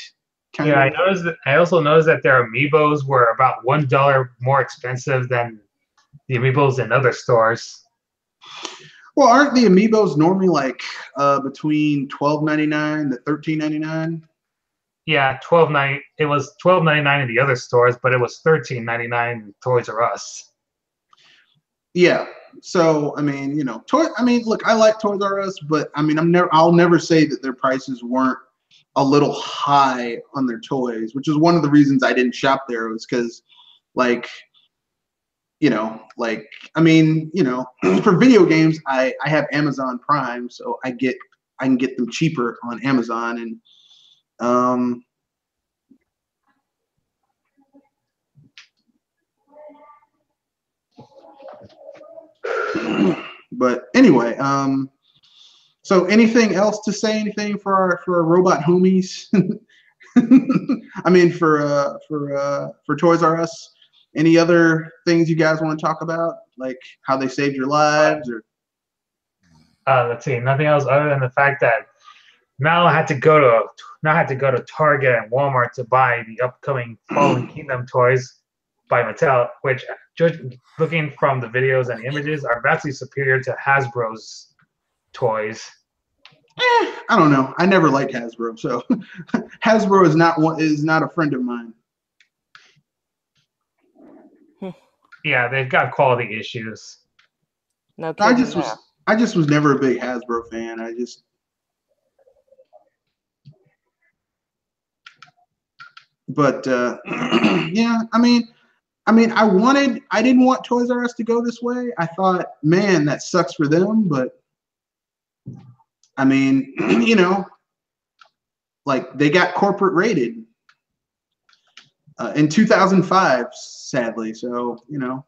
I noticed that. I also noticed that their amiibos were about $1 more expensive than the amiibos in other stores. Well, aren't the amiibos normally like between $12.99 to $13.99? Yeah, $12.99. It was $12.99 in the other stores, but it was $13.99 in Toys R Us. Yeah. So I mean, you know, look, I like Toys R Us, but I mean, I'll never say that their prices weren't a little high on their toys, which is one of the reasons I didn't shop there, was because, like, you know, like, I mean, you know, for video games, I have Amazon Prime, so I can get them cheaper on Amazon, and but anyway, so anything else to say? Anything for our robot homies? I mean, for Toys R Us. Any other things you guys want to talk about, like how they saved your lives, or? Let's see. Nothing else other than the fact that now I had to go to Target and Walmart to buy the upcoming Fallen Kingdom toys by Mattel, which, just looking from the videos and the images, are vastly superior to Hasbro's toys. I don't know. I never liked Hasbro, so Hasbro is not a friend of mine. Yeah, they've got quality issues. No, I just was never a big Hasbro fan. But yeah, I mean, I didn't want Toys R Us to go this way. I thought, man, that sucks for them, but I mean, you know, like they got corporate rated in 2005, sadly. So, you know,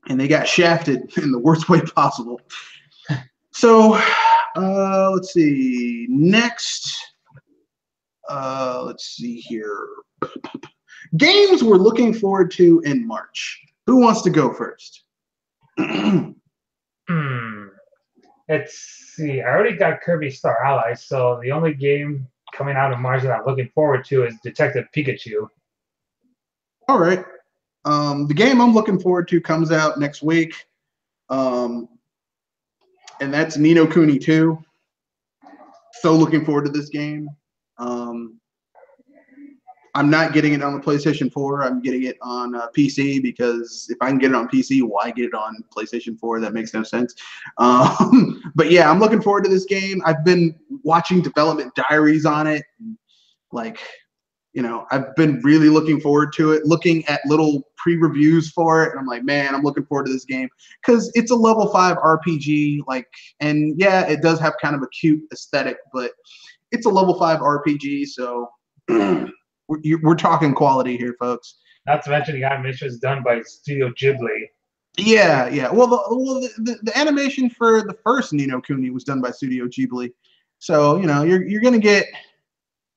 and they got shafted in the worst way possible. So, let's see. Next, let's see here. Games we're looking forward to in March. Who wants to go first? Let's see. I already got Kirby Star Allies, so the only game coming out in March that I'm looking forward to is Detective Pikachu. All right. The game I'm looking forward to comes out next week, and that's Ni no Kuni 2. So looking forward to this game. I'm not getting it on the PlayStation 4. I'm getting it on PC because if I can get it on PC, why get it on PlayStation 4? That makes no sense. But yeah, I'm looking forward to this game. I've been watching development diaries on it. Like, you know, I've been really looking forward to it, looking at little pre-reviews for it. And I'm like, man, I'm looking forward to this game because it's a level 5 RPG. Like, and yeah, it does have kind of a cute aesthetic, but it's a level 5 RPG. So we're talking quality here, folks. Not to mention the animation is done by Studio Ghibli. Yeah, yeah. Well, the animation for the first Ni no Kuni was done by Studio Ghibli. So, you know, you're going to get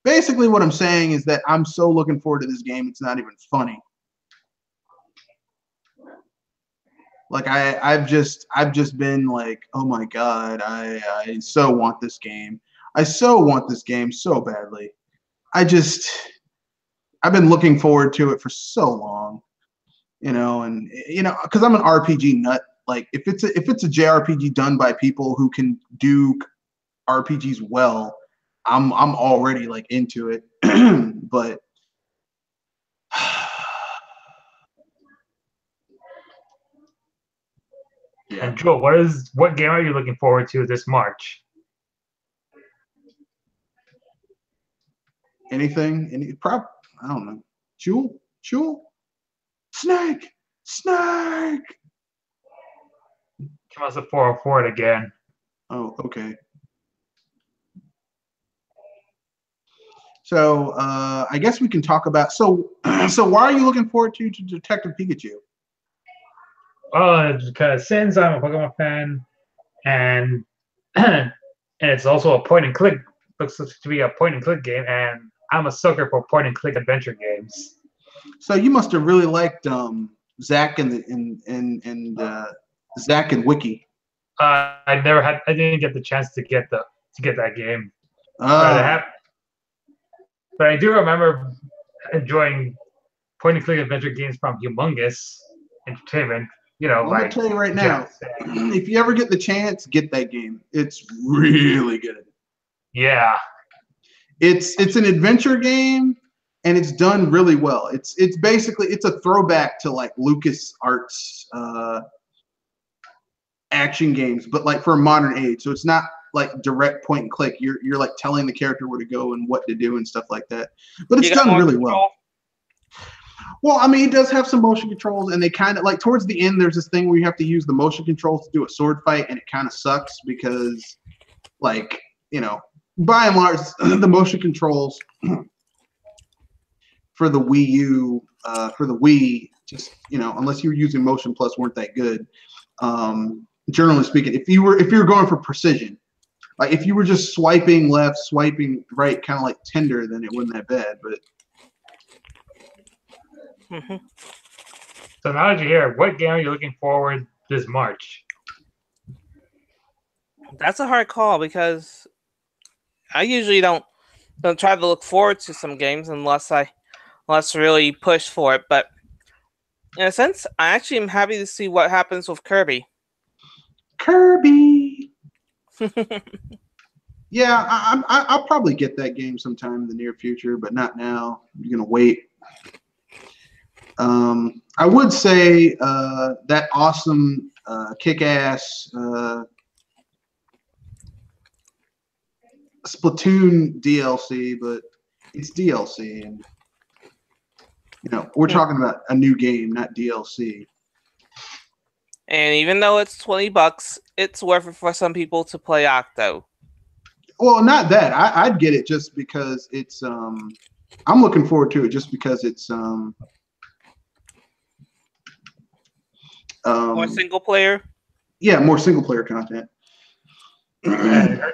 basically what I'm saying is that I'm so looking forward to this game. It's not even funny. Like I've just been like, oh my God, I so want this game. I so want this game so badly. I've been looking forward to it for so long, you know, and you know, because I'm an RPG nut. Like if it's a JRPG done by people who can do RPGs well, I'm already like into it. But yeah. And Joel, what game are you looking forward to this March? Anything? I don't know. Jewel? Snake! Come on, the 404 it again. Oh, okay. So I guess we can talk about so why are you looking forward to Detective Pikachu? Because since I'm a Pokemon fan and and it's also a point and click, looks to be a point and click game, and I'm a sucker for point and click adventure games. So you must have really liked Zach and Zach and Wiki. I didn't get the chance to get that game. But I do remember enjoying point and click adventure games from Humongous Entertainment. You know, I'm gonna tell you right now, if you ever get the chance, get that game. It's really good. Yeah. It's an adventure game and it's done really well. It's basically a throwback to like LucasArts action games, but like for a modern age. So it's not like direct point and click. You're like telling the character where to go and what to do and stuff like that. But it's done really well. Well, I mean, it does have some motion controls, and they kind of like towards the end. There's this thing where you have to use the motion controls to do a sword fight, and it kind of sucks because, like, you know, by and large, the motion controls for the Wii U, for the Wii, just, you know, unless you were using Motion Plus, weren't that good. Generally speaking, if you were going for precision, like if you were just swiping left, swiping right, kind of like Tinder, then it wasn't that bad. But so now that you're here, what game are you looking forward this March? That's a hard call because I usually don't try to look forward to some games unless really push for it. But in a sense, I actually am happy to see what happens with Kirby. Yeah, I'll probably get that game sometime in the near future, but not now. I'm gonna wait. I would say that awesome kick-ass Splatoon DLC, but it's DLC, and you know we're talking about a new game, not DLC. And even though it's $20, it's worth it for some people to play Octo. Well, not that. I'd get it just because it's. I'm looking forward to it just because it's. More single player. Yeah, more single player content. I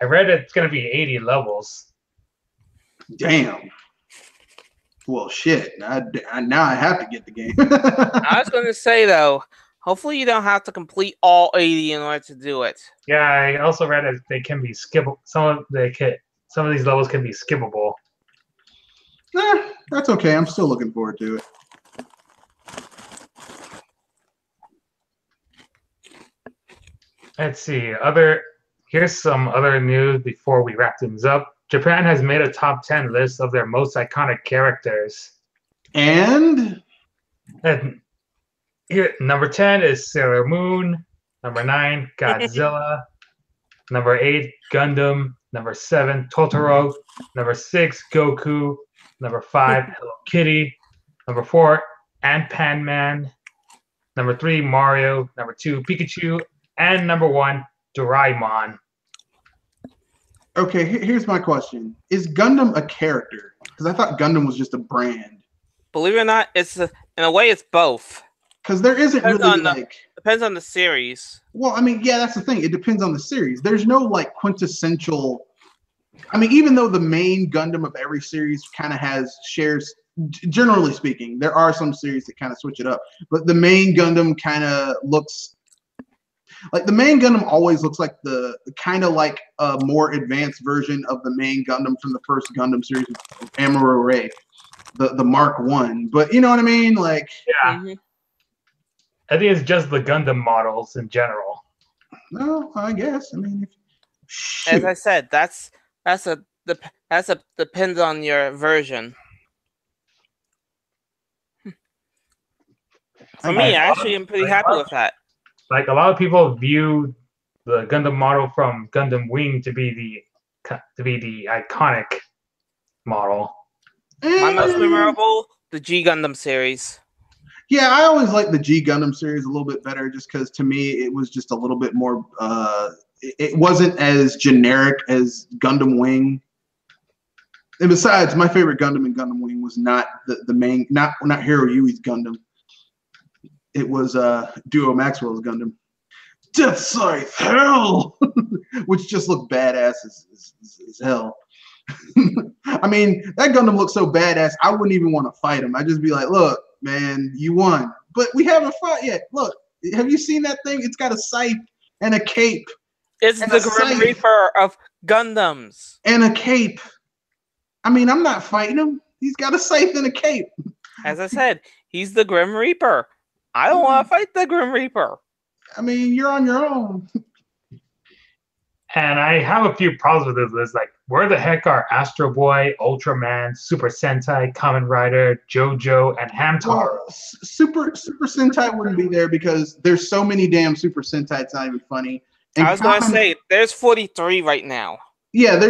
read it's going to be 80 levels. Damn. Well, shit. Now I have to get the game. I was going to say though, Hopefully, you don't have to complete all 80 in order to do it. Yeah, I also read that they can be skippable. Some of these levels can be skippable. That's okay. I'm still looking forward to it. Let's see. Here's some other news before we wrap things up. Japan has made a top 10 list of their most iconic characters. And here, number 10 is Sailor Moon. Number 9, Godzilla. Number 8, Gundam. Number 7, Totoro. Number 6, Goku. Number 5, Hello Kitty. Number 4, Ant Man. Number 3, Mario. Number 2, Pikachu. And number 1, Doraemon. Okay, here's my question: is Gundam a character? Because I thought Gundam was just a brand. Believe it or not, in a way, it's both. Because there isn't depends on the series. Well, I mean, yeah, that's the thing. It depends on the series. There's no like quintessential. I mean, even though the main Gundam of every series kind of shares, generally speaking, there are some series that kind of switch it up. But the main Gundam kind of looks like the main Gundam always looks like the kind of like a more advanced version of the main Gundam from the first Gundam series, Amuro Ray, the Mark 1. But you know what I mean? Like, yeah. Mm-hmm. I think it's just the Gundam models in general. No, I guess. I mean, as I said, that's depends on your version. For me, actually, I'm pretty happy with that. Like a lot of people view the Gundam model from Gundam Wing to be the iconic model. My most memorable, the G Gundam series. Yeah, I always liked the G Gundam series a little bit better, just because to me it was just a little bit more. It wasn't as generic as Gundam Wing. And besides, my favorite Gundam in Gundam Wing was not the main, not Hiro Yui's Gundam. It was Duo Maxwell's Gundam. Death Scythe Hell! Which just looked badass as hell. I mean, that Gundam looked so badass, I wouldn't even want to fight him. I'd just be like, look, man, you won. But we haven't fought yet. Look, have you seen that thing? It's got a scythe and a cape. It's the Grim Reaper of Gundams. And a cape. I mean, I'm not fighting him. He's got a scythe and a cape. As I said, he's the Grim Reaper. I don't want to fight the Grim Reaper. I mean, you're on your own. And I have a few problems with this list. Like, where the heck are Astro Boy, Ultraman, Super Sentai, Kamen Rider, JoJo, and Hamtaro? Well, Super Sentai wouldn't be there because there's so many damn Super Sentai. It's not even funny. And I was going to say, there's 43 right now. Yeah,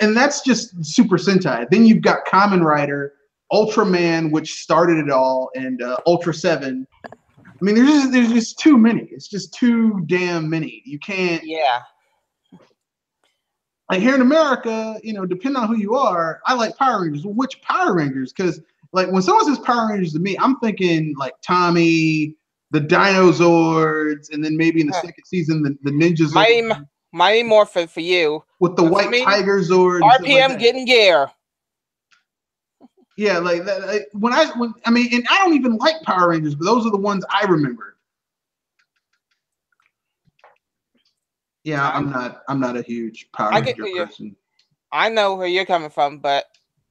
and that's just Super Sentai. Then you've got Kamen Rider, Ultraman, which started it all, and Ultra 7. I mean, there's just too many. It's just too damn many. You can't. Yeah. Like here in America, you know, depending on who you are, I like Power Rangers. Well, which Power Rangers? Because like when someone says Power Rangers to me, I'm thinking like Tommy, the Dinozords, and then maybe in the second season the Ninjas. Mighty Morphin for you. With the white Tiger Zords. RPM like getting gear. Yeah, like that. I mean, and I don't even like Power Rangers, but those are the ones I remember. Yeah, I'm not a huge Power Ranger person. I know where you're coming from, but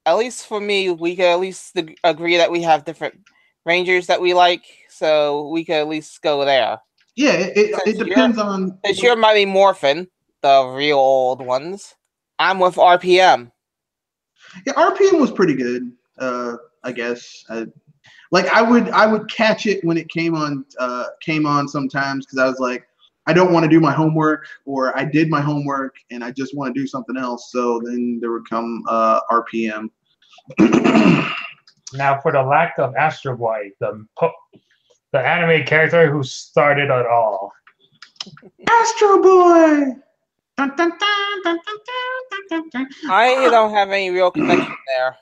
at least for me, we can at least agree that we have different Rangers that we like, so we can at least go there. Yeah, it depends on. It's your Mighty Morphin, the real old ones. I'm with RPM. Yeah, RPM was pretty good. I guess. I would catch it when it came on sometimes because I was like, I don't want to do my homework, or I did my homework and I just want to do something else. So then there would come RPM. Now, for the lack of Astro Boy, the anime character who started it all. Astro Boy. I don't have any real connection there.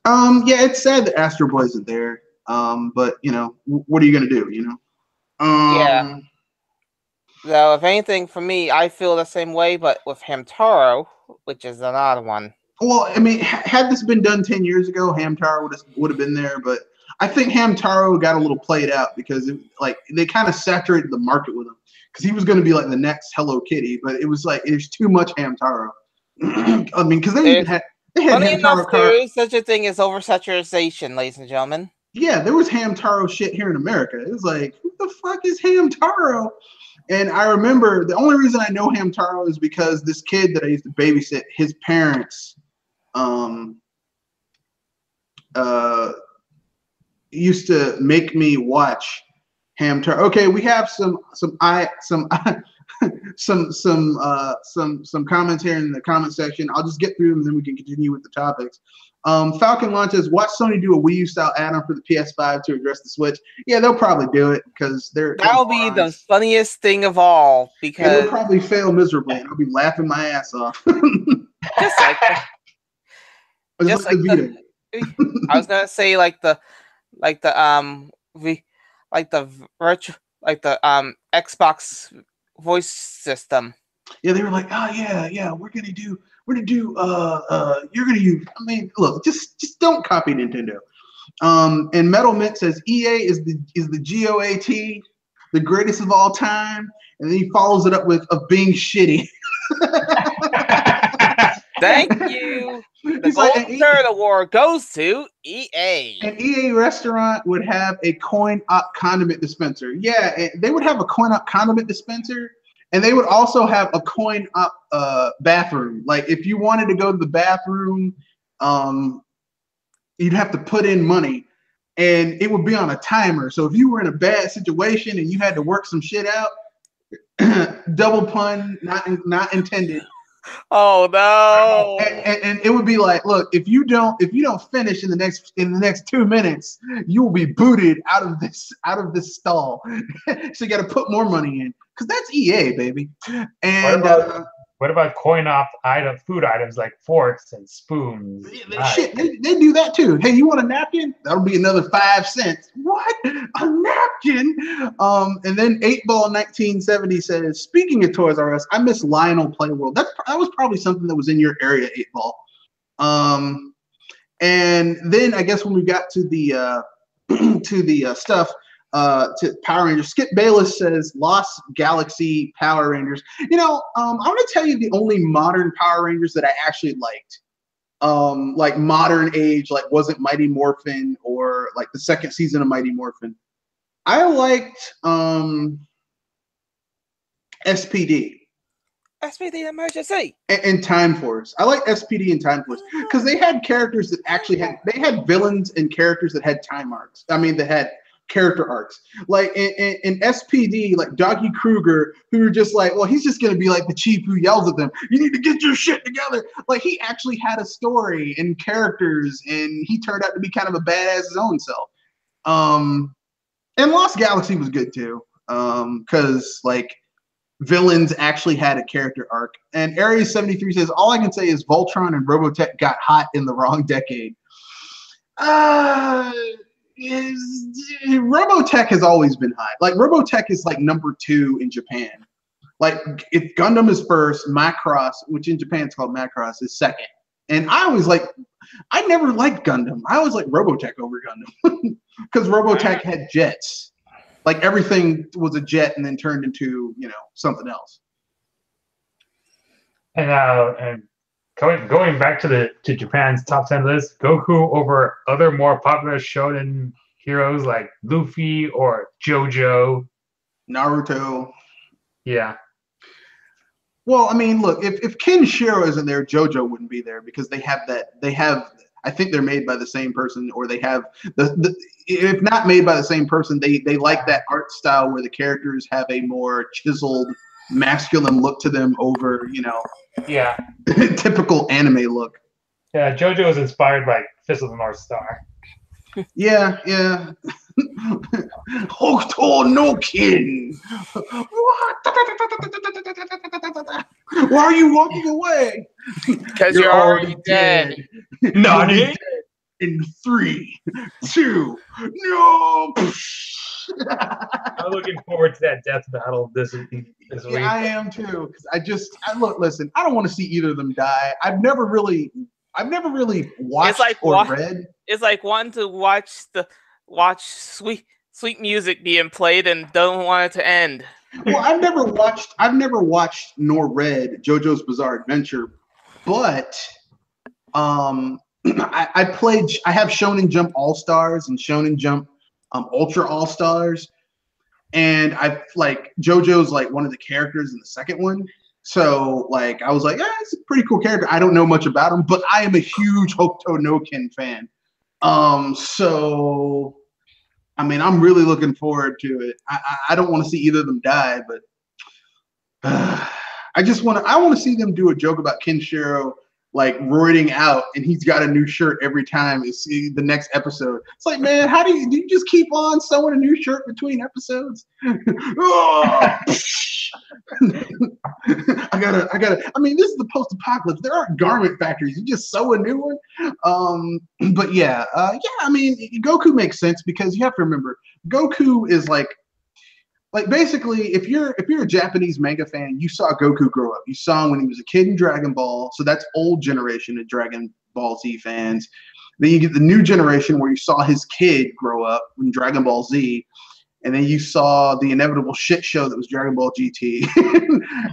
Yeah, it's sad that Astro Boy isn't there. But you know, what are you gonna do? You know. Yeah. So, if anything, for me, I feel the same way, but with Hamtaro, which is an odd one. Well, I mean, had this been done 10 years ago, Hamtaro would have been there. But I think Hamtaro got a little played out because they kind of saturated the market with him because he was going to be like the next Hello Kitty, but it was like there's too much Hamtaro. I mean, because they had funny enough, Hamtaro there is such a thing as oversaturation, ladies and gentlemen. Yeah, there was Hamtaro shit here in America. It was like, who the fuck is Hamtaro? And I remember the only reason I know Hamtaro is because this kid that I used to babysit, his parents used to make me watch Hamtaro. Okay, we have some commentary in the comment section. I'll just get through them and then we can continue with the topics. Falcon launches, watch Sony do a Wii U style add-on for the PS5 to address the Switch. Yeah, they'll probably do it because that'll be the funniest thing of all. Because it'll probably fail miserably, and I'll be laughing my ass off. Just like the I was gonna say Xbox voice system. Yeah, they were like, oh yeah, we're gonna do you're gonna use. I mean, look, just don't copy Nintendo. And Metal Mint says EA is the GOAT, the greatest of all time, and then he follows it up with of being shitty. Thank you. The Golden Turd Award goes to EA. An EA restaurant would have a coin-op condiment dispenser. Yeah, they would have a coin-op condiment dispenser, and they would also have a coin-op bathroom. Like, if you wanted to go to the bathroom, you'd have to put in money, and it would be on a timer. So if you were in a bad situation and you had to work some shit out, double pun, not intended. Oh no! And it would be like, look, if you don't finish in the next 2 minutes, you will be booted out of this stall. So you got to put more money in because that's EA, baby. And what about coin-op food items like forks and spoons? Shit, they do that too. Hey, you want a napkin? That'll be another 5 cents. What? A napkin? And then 8Ball 1970 says, speaking of Toys R Us, I miss Lionel Playworld. That was probably something that was in your area, 8Ball. And then I guess when we got to the stuff. To Power Rangers. Skip Bayless says Lost Galaxy Power Rangers. I want to tell you the only modern Power Rangers that I actually liked. Like modern age, like wasn't Mighty Morphin or like the second season of Mighty Morphin. I liked SPD. SPD Emergency. And Time Force. I like SPD and Time Force because they had characters that actually had villains and characters that had time arcs. I mean, that had character arcs. Like in SPD, like Doggy Kruger, who were just like, well, he's just gonna be like the chief who yells at them, you need to get your shit together. Like, he actually had a story and characters, and he turned out to be kind of a badass his own self. And Lost Galaxy was good too, because like villains actually had a character arc. And Aries 73 says, all I can say is Voltron and Robotech got hot in the wrong decade. Robotech has always been high. Like, Robotech is like number 2 in Japan. Like, if Gundam is first, Macross, which in Japan is called Macross, is second. And I never liked Gundam. I always liked Robotech over Gundam because Robotech had jets. Like, everything was a jet and then turned into, something else. And going back to Japan's top 10 list, Goku over other more popular shonen heroes like Luffy or JoJo, Naruto. Yeah. Well, I mean, look, if Kenshiro isn't there, JoJo wouldn't be there because they have. I think they're made by the same person, or they have if not made by the same person, they like that art style where the characters have a more chiseled, masculine look to them over, yeah, typical anime look. Yeah, JoJo is inspired by Fist of the North Star. Yeah. Hokuto no Kin. What? Why are you walking away? Because you're already dead. Nani? In 3, 2, no. I'm looking forward to that death battle this week. I am too. Because listen, I don't want to see either of them die. I've never really watched or read. It's like wanting to watch watch sweet music being played and don't want it to end. Well, I've never watched nor read JoJo's Bizarre Adventure, but I have Shonen Jump All Stars and Shonen Jump Ultra All Stars, and JoJo's like one of the characters in the second one. So like I was like, it's a pretty cool character. I don't know much about him, but I am a huge Hokuto no Ken fan. So I mean, I'm really looking forward to it. I don't want to see either of them die, but I want to see them do a joke about Kenshiro like roiding out, and he's got a new shirt every time you see the next episode. It's like, man, do you just keep on sewing a new shirt between episodes? I mean, this is the post-apocalypse. There aren't garment factories. You just sew a new one. But yeah, I mean, Goku makes sense because you have to remember, Goku is like basically, if you're a Japanese manga fan, you saw Goku grow up. You saw him when he was a kid in Dragon Ball. So that's old generation of Dragon Ball Z fans. Then you get the new generation where you saw his kid grow up in Dragon Ball Z. And then you saw the inevitable shit show that was Dragon Ball GT.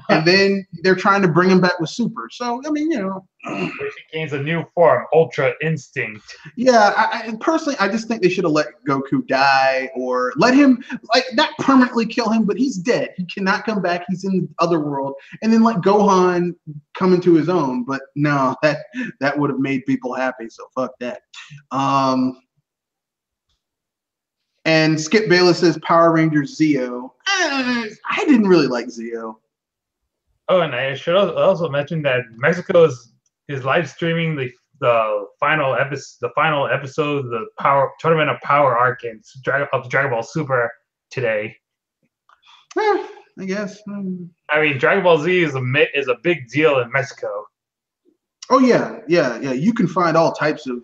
And then they're trying to bring him back with Super. So, I mean, Which gains a new form, Ultra Instinct. Yeah, I personally, I just think they should have let Goku die or let him, not permanently kill him, but he's dead. He cannot come back. He's in the other world. And then let Gohan come into his own. But no, that would have made people happy. So fuck that. And Skip Bayless says Power Rangers Zeo. I didn't really like Zeo. Oh, and I should also mention that Mexico is live streaming the final episode of the Tournament of Power arc of Dragon Ball Super today. I guess. I mean, Dragon Ball Z is a big deal in Mexico. Oh yeah. You can find all types of.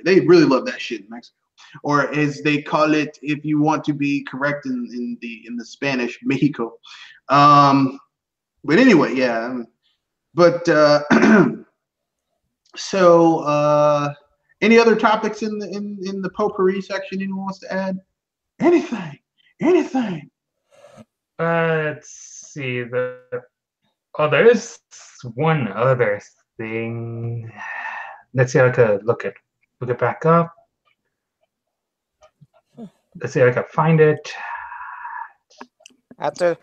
They really love that shit in Mexico. Or as they call it, if you want to be correct in the Spanish, Mexico. But anyway, yeah. But so any other topics in the potpourri section anyone wants to add? Anything. Let's see. There is one other thing. Let's see how to look it back up. Let's see if I can find it. After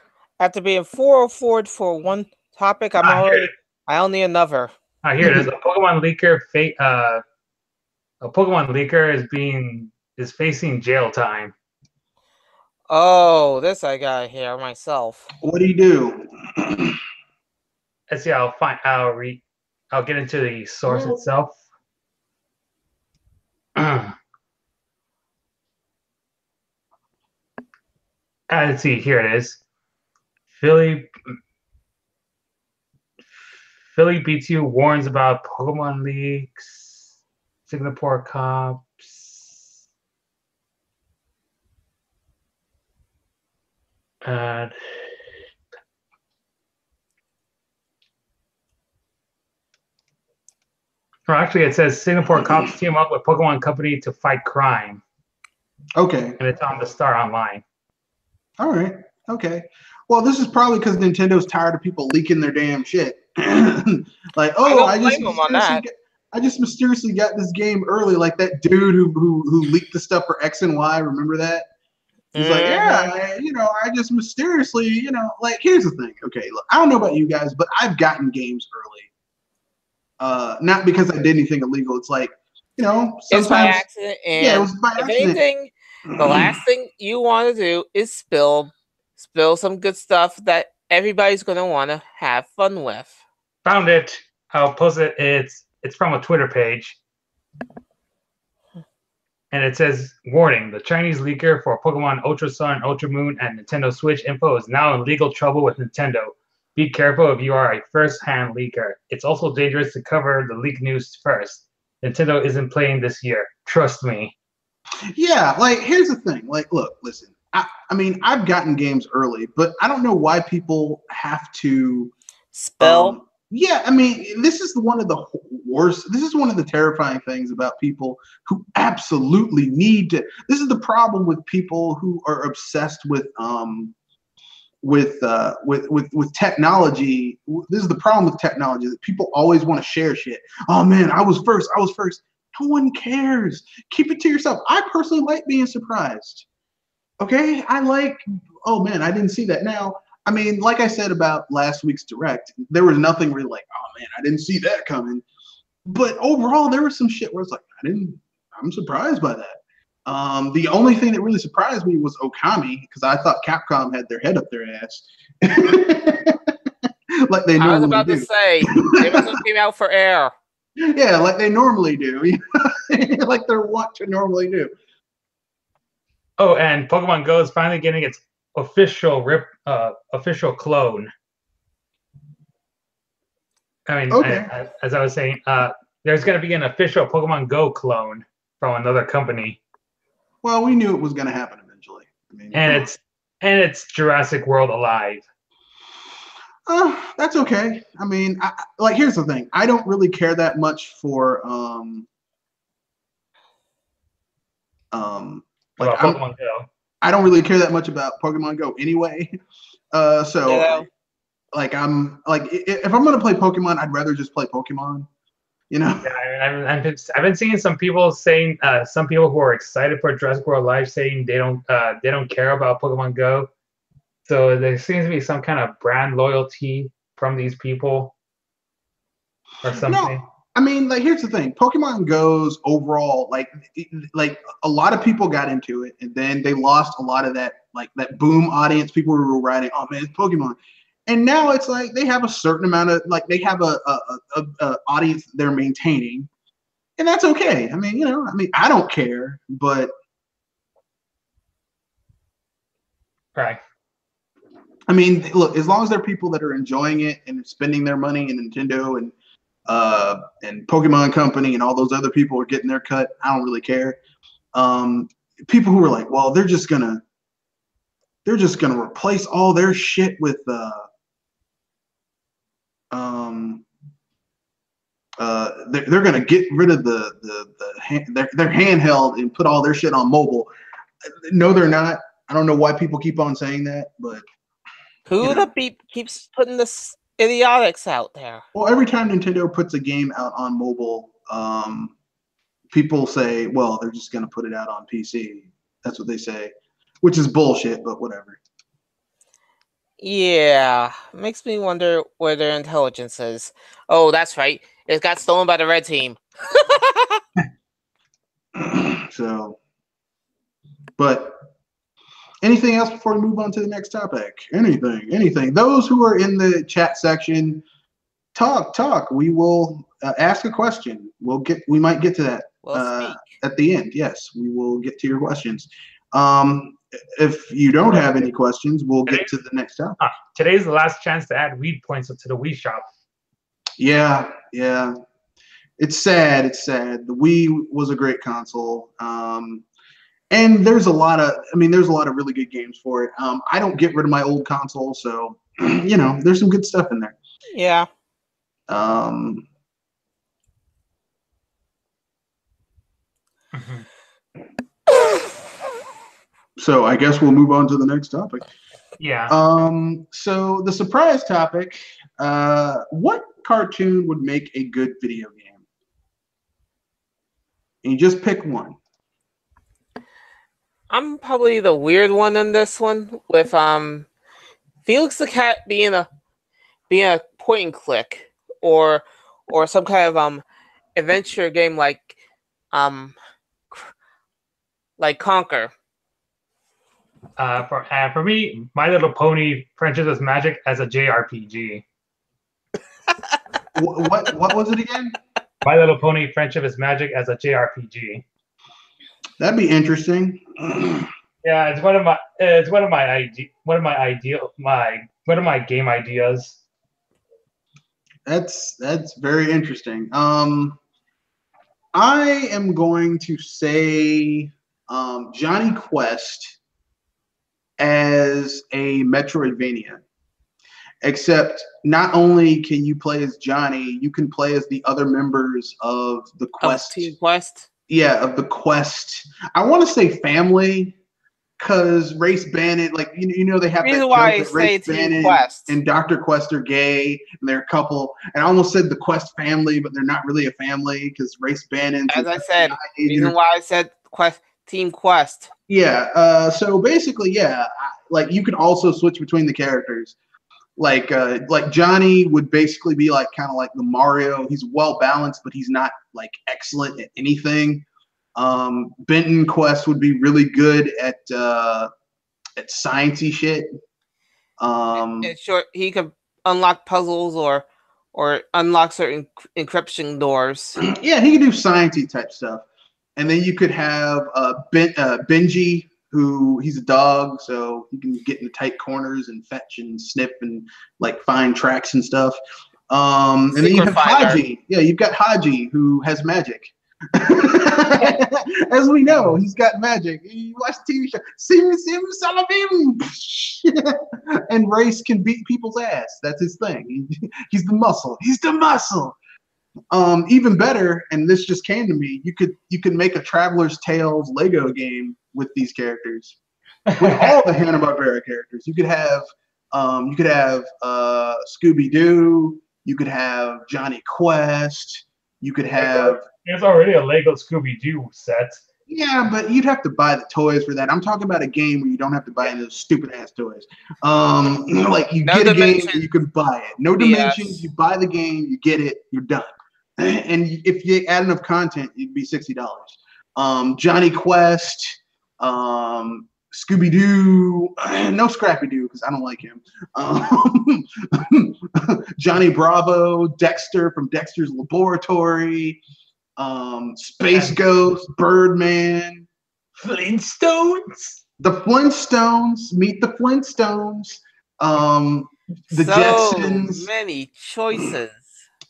being 404 for one topic, I only another. Here it is. A Pokemon leaker is facing jail time. Oh, this I got here myself. What do you do? Let's see. I'll get into the source itself. Let's see. Here it is. Philly BTU warns about Pokemon leaks. Singapore cops. Actually, it says Singapore cops team up with Pokemon Company to fight crime. Okay. And it's on the Star Online. All right. Okay. Well, this is probably because Nintendo's tired of people leaking their damn shit. Like, I just mysteriously got this game early, like that dude who leaked the stuff for X and Y. Remember that? He's like, yeah, I just mysteriously, like, here's the thing. Okay, look, I don't know about you guys, but I've gotten games early. Not because I did anything illegal. It's like, sometimes it's by accident. And yeah, it was by accident. If anything, the last thing you want to do is spill some good stuff that everybody's going to want to have fun with. Found it. I'll post it. It's from a Twitter page. And it says, warning, the Chinese leaker for Pokemon Ultra Sun, Ultra Moon, and Nintendo Switch info is now in legal trouble with Nintendo. Be careful if you are a first-hand leaker. It's also dangerous to cover the leak news first. Nintendo isn't playing this year. Trust me. Yeah, like, here's the thing. Like, look, listen. I mean, I've gotten games early, but I don't know why people have to spell Yeah, I mean, this is one of the worst. This is one of the terrifying things about people who absolutely need to. This is the problem with people who are obsessed with technology. This is the problem with technology, that people always want to share shit. Oh man, I was first. I was first. No one cares. Keep it to yourself. I personally like being surprised. Okay, I like. Oh man, I didn't see that. Now, I mean, like I said about last week's direct, there was nothing really like, oh man, I didn't see that coming. But overall, there was some shit where it's like, I'm surprised by that. The only thing that really surprised me was Okami, because I thought Capcom had their head up their ass, like they normally do. I was about to say they must have came out for air. Yeah, like they normally do, like they're what to normally do. Oh, and Pokemon Go is finally getting its official official clone. I mean, Okay. as I was saying, there's going to be an official Pokemon Go clone from another company. Well, we knew it was going to happen eventually. I mean, and it's Jurassic World Alive. That's okay. I mean, like, here's the thing. I don't really care that much for like Pokemon Go. I don't really care that much about Pokemon Go anyway. So Yeah. like I'm like, if I'm gonna play Pokemon, I'd rather just play Pokemon. You know? Yeah, I've been seeing some people saying, some people who are excited for Jurassic World Live saying they don't care about Pokemon Go. So there seems to be some kind of brand loyalty from these people or something. No, I mean, like, here's the thing. Pokemon Go's overall, like a lot of people got into it, and then they lost a lot of that, like, that boom audience. People who were writing, oh man, it's Pokemon. And now it's like they have a certain amount of, like, they have a audience they're maintaining, and that's okay. I mean, I don't care, but right. I mean, look, as long as there are people that are enjoying it and spending their money, and Nintendo and Pokemon Company and all those other people are getting their cut, I don't really care. People who are like, well, they're just gonna replace all their shit with they're gonna get rid of their handheld and put all their shit on mobile. No, they're not. I don't know why people keep on saying that, but Who the beep keeps putting this idiotics out there? well, every time Nintendo puts a game out on mobile, people say, well, they're just gonna put it out on PC. That's what they say, which is bullshit, but whatever. Yeah, makes me wonder where their intelligence is. Oh, that's right. It got stolen by the red team. So, but anything else before we move on to the next topic? Anything. Those who are in the chat section, talk. We will ask a question. We might get to that at the end. Yes, we will get to your questions. If you don't have any questions, we'll get to the next topic. Today's the last chance to add weed points to the Wii shop. Yeah. It's sad. The Wii was a great console. And there's a lot of really good games for it. I don't get rid of my old console, so there's some good stuff in there. Yeah. So I guess we'll move on to the next topic. Yeah. So the surprise topic, what cartoon would make a good video game? And you just pick one. I'm probably the weird one in this one, with Felix the Cat being a point and click, or some kind of adventure game like Conquer. For me, My Little Pony: Friendship is Magic as a JRPG. What was it again? My Little Pony: Friendship is Magic as a JRPG. That'd be interesting. Yeah, it's one of my game ideas. That's very interesting. I am going to say Johnny Quest as a Metroidvania. Except not only can you play as Johnny, you can play as the other members of the Quest. Team Quest. Yeah, of the Quest. I want to say family, because Race Bandit, like you know, they have that joke that Race Bandit and Dr. Quest are gay, and they're a couple. And I almost said the Quest family, but they're not really a family because Race Bandit. As I said, reason why I said Team Quest. Yeah. So basically, yeah, like you can also switch between the characters. Like Johnny would basically be like kind of like the Mario. He's well balanced, but he's not like excellent at anything. Benton Quest would be really good at sciencey shit. Sure, he could unlock puzzles or unlock certain encryption doors. Yeah, he could do sciencey type stuff. And then you could have Benji, who he's a dog, so he can get into tight corners and fetch and snip and like find tracks and stuff. And then you have Haji. Yeah, you've got Haji, who has magic. As we know, he's got magic. You watch the TV show, Sim Salabim, and Race can beat people's ass. That's his thing. He's the muscle. He's the muscle. Even better, and this just came to me. You could make a Traveler's Tales Lego game with these characters, with all the Hanna-Barbera characters. You could have Scooby Doo. You could have Johnny Quest. You could have. There's already a Lego Scooby Doo set. Yeah, but you'd have to buy the toys for that. I'm talking about a game where you don't have to buy those stupid ass toys. Like you get a game, you can buy it. No dimensions. You buy the game, you get it, you're done. And if you add enough content, it'd be $60. Johnny Quest, Scooby Doo, no Scrappy Doo because I don't like him. Johnny Bravo, Dexter from Dexter's Laboratory. Space Ghost, Birdman, Flintstones. The Flintstones. Meet the Flintstones. The Jetsons. Many choices.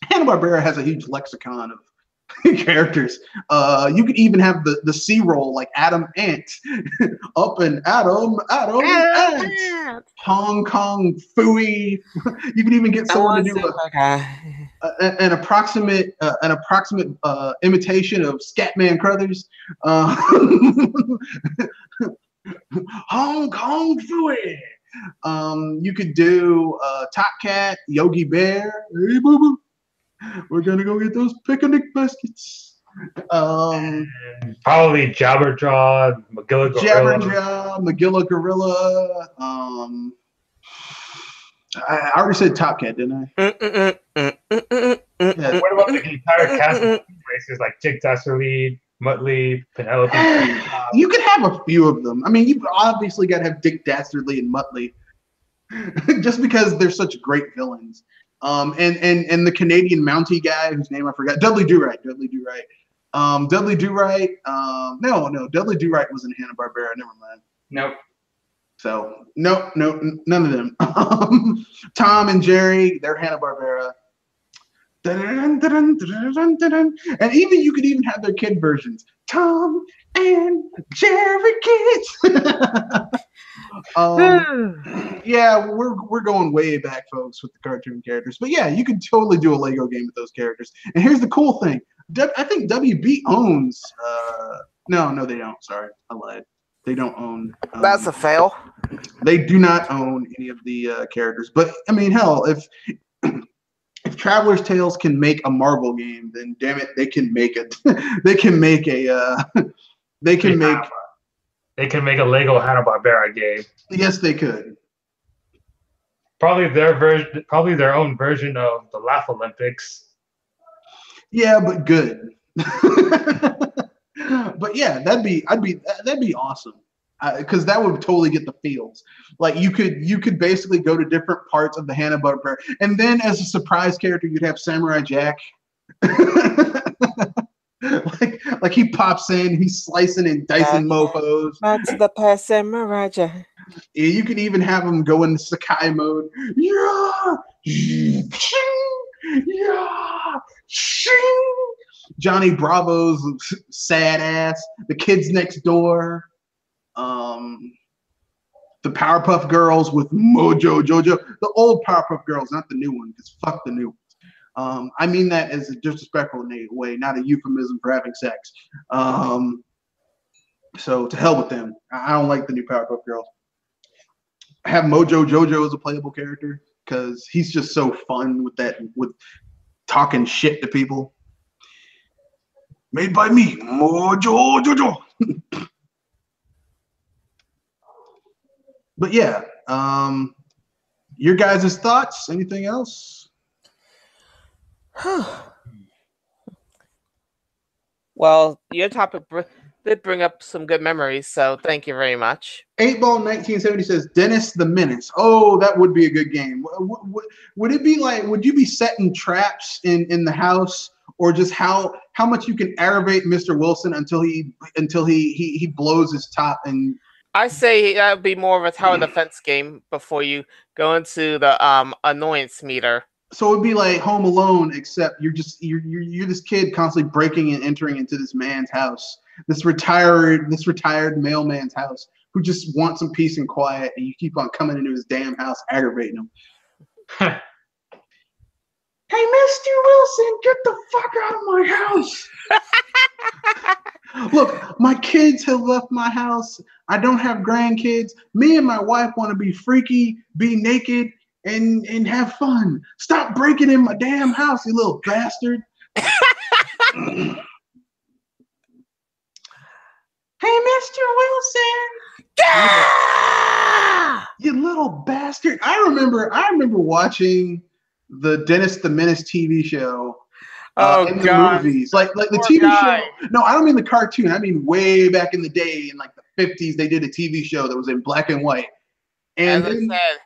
Hanna-Barbera has a huge lexicon of characters. You could even have the C-roll like Adam Ant, Up and Adam Ant, Hong Kong Fooey. You could even get someone to do an approximate imitation of Scatman Crothers. Hong Kong Fooey. You could do Top Cat, Yogi Bear. Hey, boo boo. We're gonna go get those picnic baskets. Probably Jabberjaw, Magilla Gorilla. Magilla Gorilla. I already said Top Cat, didn't I? Yeah. What about the entire cast of races like Jig Dasserly, Muttley, Penelope? You could have a few of them. I mean, you obviously got to have Dick Dastardly and Muttley, just because they're such great villains. And the Canadian Mountie guy whose name I forgot, Dudley Do-Right. Dudley Do-Right. No, Dudley Do-Right wasn't Hanna-Barbera. Never mind. Nope. So no, none of them. Tom and Jerry, they're Hanna-Barbera. And even you could even have their kid versions. Tom and Jerry kids. Yeah, we're going way back, folks, with the cartoon characters. But yeah, you could totally do a Lego game with those characters. And here's the cool thing. I think WB owns no, they don't. Sorry, I lied. They don't own. That's a fail. They do not own any of the characters. But I mean, hell, if Traveler's Tales can make a Marvel game, then damn it, they can make it. They can make a Lego Hanna-Barbera game. Yes, they could. Probably their own version of the Laugh Olympics. Yeah, but good. But yeah, that'd be awesome. Because that would totally get the feels. Like you could basically go to different parts of the Hanna-Barbera, and then as a surprise character, you'd have Samurai Jack. like he pops in, he's slicing and dicing mofos. That's the past Samurai Jack. Yeah, you could even have him go into Sakai mode. Yeah, yeah, Johnny Bravo's sad ass. The kids next door. the Powerpuff Girls with Mojo Jojo, the old Powerpuff Girls, not the new one, because fuck the new ones. I mean that as a disrespectful way, not a euphemism for having sex. So to hell with them. I don't like the new Powerpuff Girls. I have Mojo Jojo as a playable character because he's just so fun with talking shit to people. Made by me, Mojo Jojo. But yeah, your guys' thoughts? Anything else? Well, your topic did bring up some good memories, so thank you very much. 8Ball1970 says Dennis the Menace. Oh, that would be a good game. Would it be like? Would you be setting traps in the house, or just how much you can aggravate Mr. Wilson until he blows his top? And I say that would be more of a tower defense game before you go into the annoyance meter. So it'd be like Home Alone, except you're this kid constantly breaking and entering into this man's house, this retired mailman's house, who just wants some peace and quiet, and you keep on coming into his damn house, aggravating him. Hey, Mr. Wilson, get the fuck out of my house! Look, my kids have left my house. I don't have grandkids. Me and my wife want to be freaky, be naked, and have fun. Stop breaking in my damn house, you little bastard. Hey, Mr. Wilson. Yeah! You little bastard. I remember watching the Dennis the Menace TV show. In the movies, like the TV show. No, I don't mean the cartoon. I mean way back in the day, in like the 50s, they did a TV show that was in black and white. And as I said,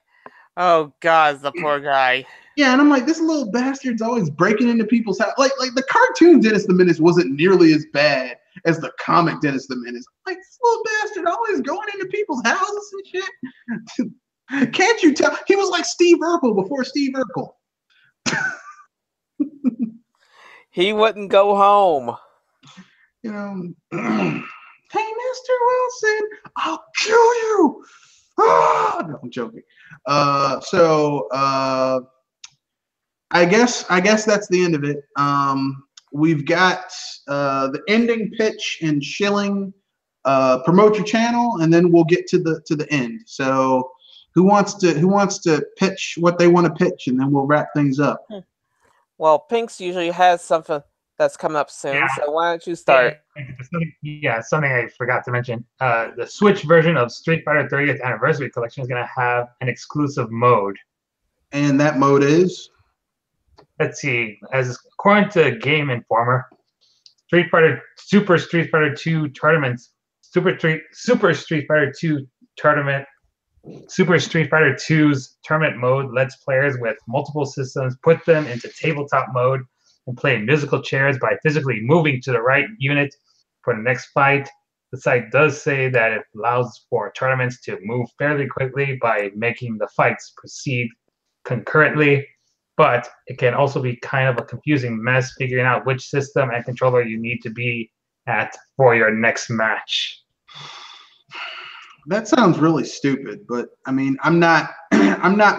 oh God, the poor guy. Yeah, and I'm like, this little bastard's always breaking into people's house. Like the cartoon Dennis the Menace wasn't nearly as bad as the comic Dennis the Menace. Like, this little bastard always going into people's houses and shit. Can't you tell? He was like Steve Urkel before Steve Urkel. He wouldn't go home. You know, hey, Mr. Wilson, I'll kill you. Ah! No, I'm joking. I guess that's the end of it. We've got the ending pitch and shilling. Promote your channel, and then we'll get to the end. So, who wants to pitch what they want to pitch, and then we'll wrap things up. Well, Pinks usually has something that's coming up soon, so why don't you start? Yeah, something I forgot to mention. The Switch version of Street Fighter 30th Anniversary Collection is going to have an exclusive mode. And that mode is? Let's see. According to Game Informer, Super Street Fighter 2 tournaments, Super Street Fighter 2 tournament, Super Street Fighter 2's tournament mode lets players with multiple systems put them into tabletop mode and play musical chairs by physically moving to the right unit for the next fight. The site does say that it allows for tournaments to move fairly quickly by making the fights proceed concurrently, but it can also be kind of a confusing mess figuring out which system and controller you need to be at for your next match. That sounds really stupid, but I mean, I'm not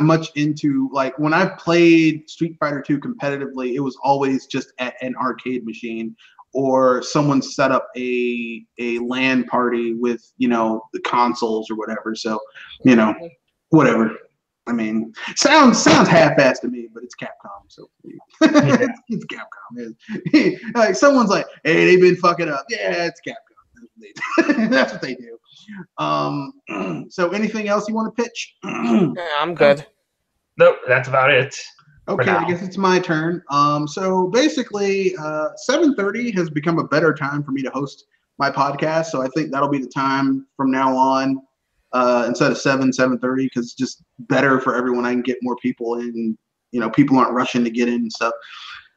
much into, like, when I played Street Fighter 2 competitively, it was always just at an arcade machine, or someone set up a LAN party with, you know, the consoles or whatever. So, you know, whatever. I mean, sounds half-assed to me, but it's Capcom, so it's Capcom. Like, someone's like, hey, they've been fucking up. Yeah, it's Capcom. That's what they do. So anything else you want to pitch? Yeah, I'm good. Nope, that's about it. Okay, I guess it's my turn. So basically, 7:30 has become a better time for me to host my podcast. So I think that'll be the time from now on, instead of 7:30, because it's just better for everyone. I can get more people in. You know, people aren't rushing to get in and stuff.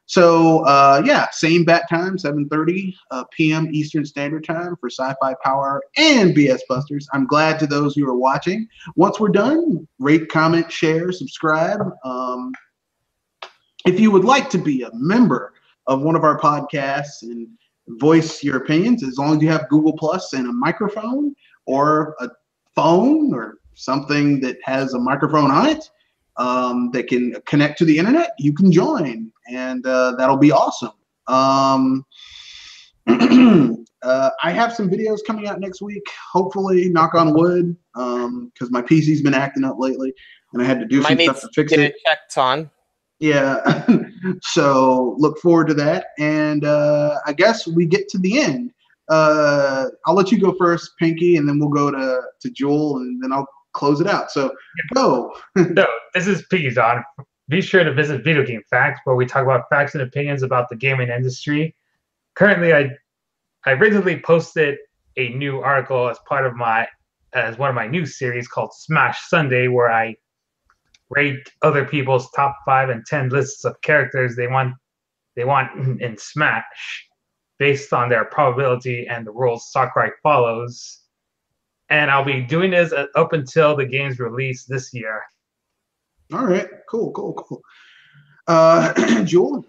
So yeah, same bat time, 7:30 p.m. Eastern Standard Time for Sci-Fi Power and BS Busters. I'm glad to those who are watching. Once we're done, rate, comment, share, subscribe. If you would like to be a member of one of our podcasts and voice your opinions, as long as you have Google Plus and a microphone or a phone or something that has a microphone on it that can connect to the internet, you can join, and that'll be awesome. I have some videos coming out next week, hopefully, knock on wood, because my PC's been acting up lately, and I had to do some stuff to fix it. Checked on. Yeah, so look forward to that, and I guess we get to the end. I'll let you go first, Pinky, and then we'll go to Joel, and then I'll close it out. So go. So this is Pinky's on. Be sure to visit Video Game Facts, where we talk about facts and opinions about the gaming industry. Currently, I recently posted a new article as part of as one of my new series called Smash Sunday, where I rate other people's top 5 and 10 lists of characters they want in Smash, based on their probability and the rules Sakurai follows. And I'll be doing this up until the game's release this year. All right, cool. Joel?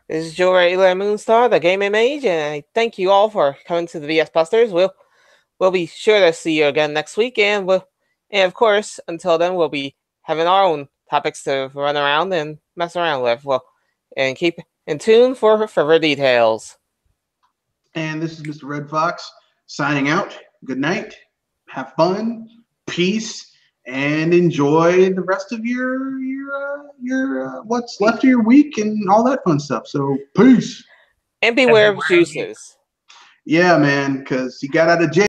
This is Joel Eli Moonstar, the Gaming Mage, and I thank you all for coming to the VS Busters. We'll be sure to see you again next week, and of course, until then, we'll be having our own topics to run around and mess around with. And keep in tune for further details. And this is Mr. Red Fox signing out. Good night. Have fun. Peace. And enjoy the rest of your what's left of your week and all that fun stuff. So peace. And beware of juices. Yeah, man, because he got out of jail.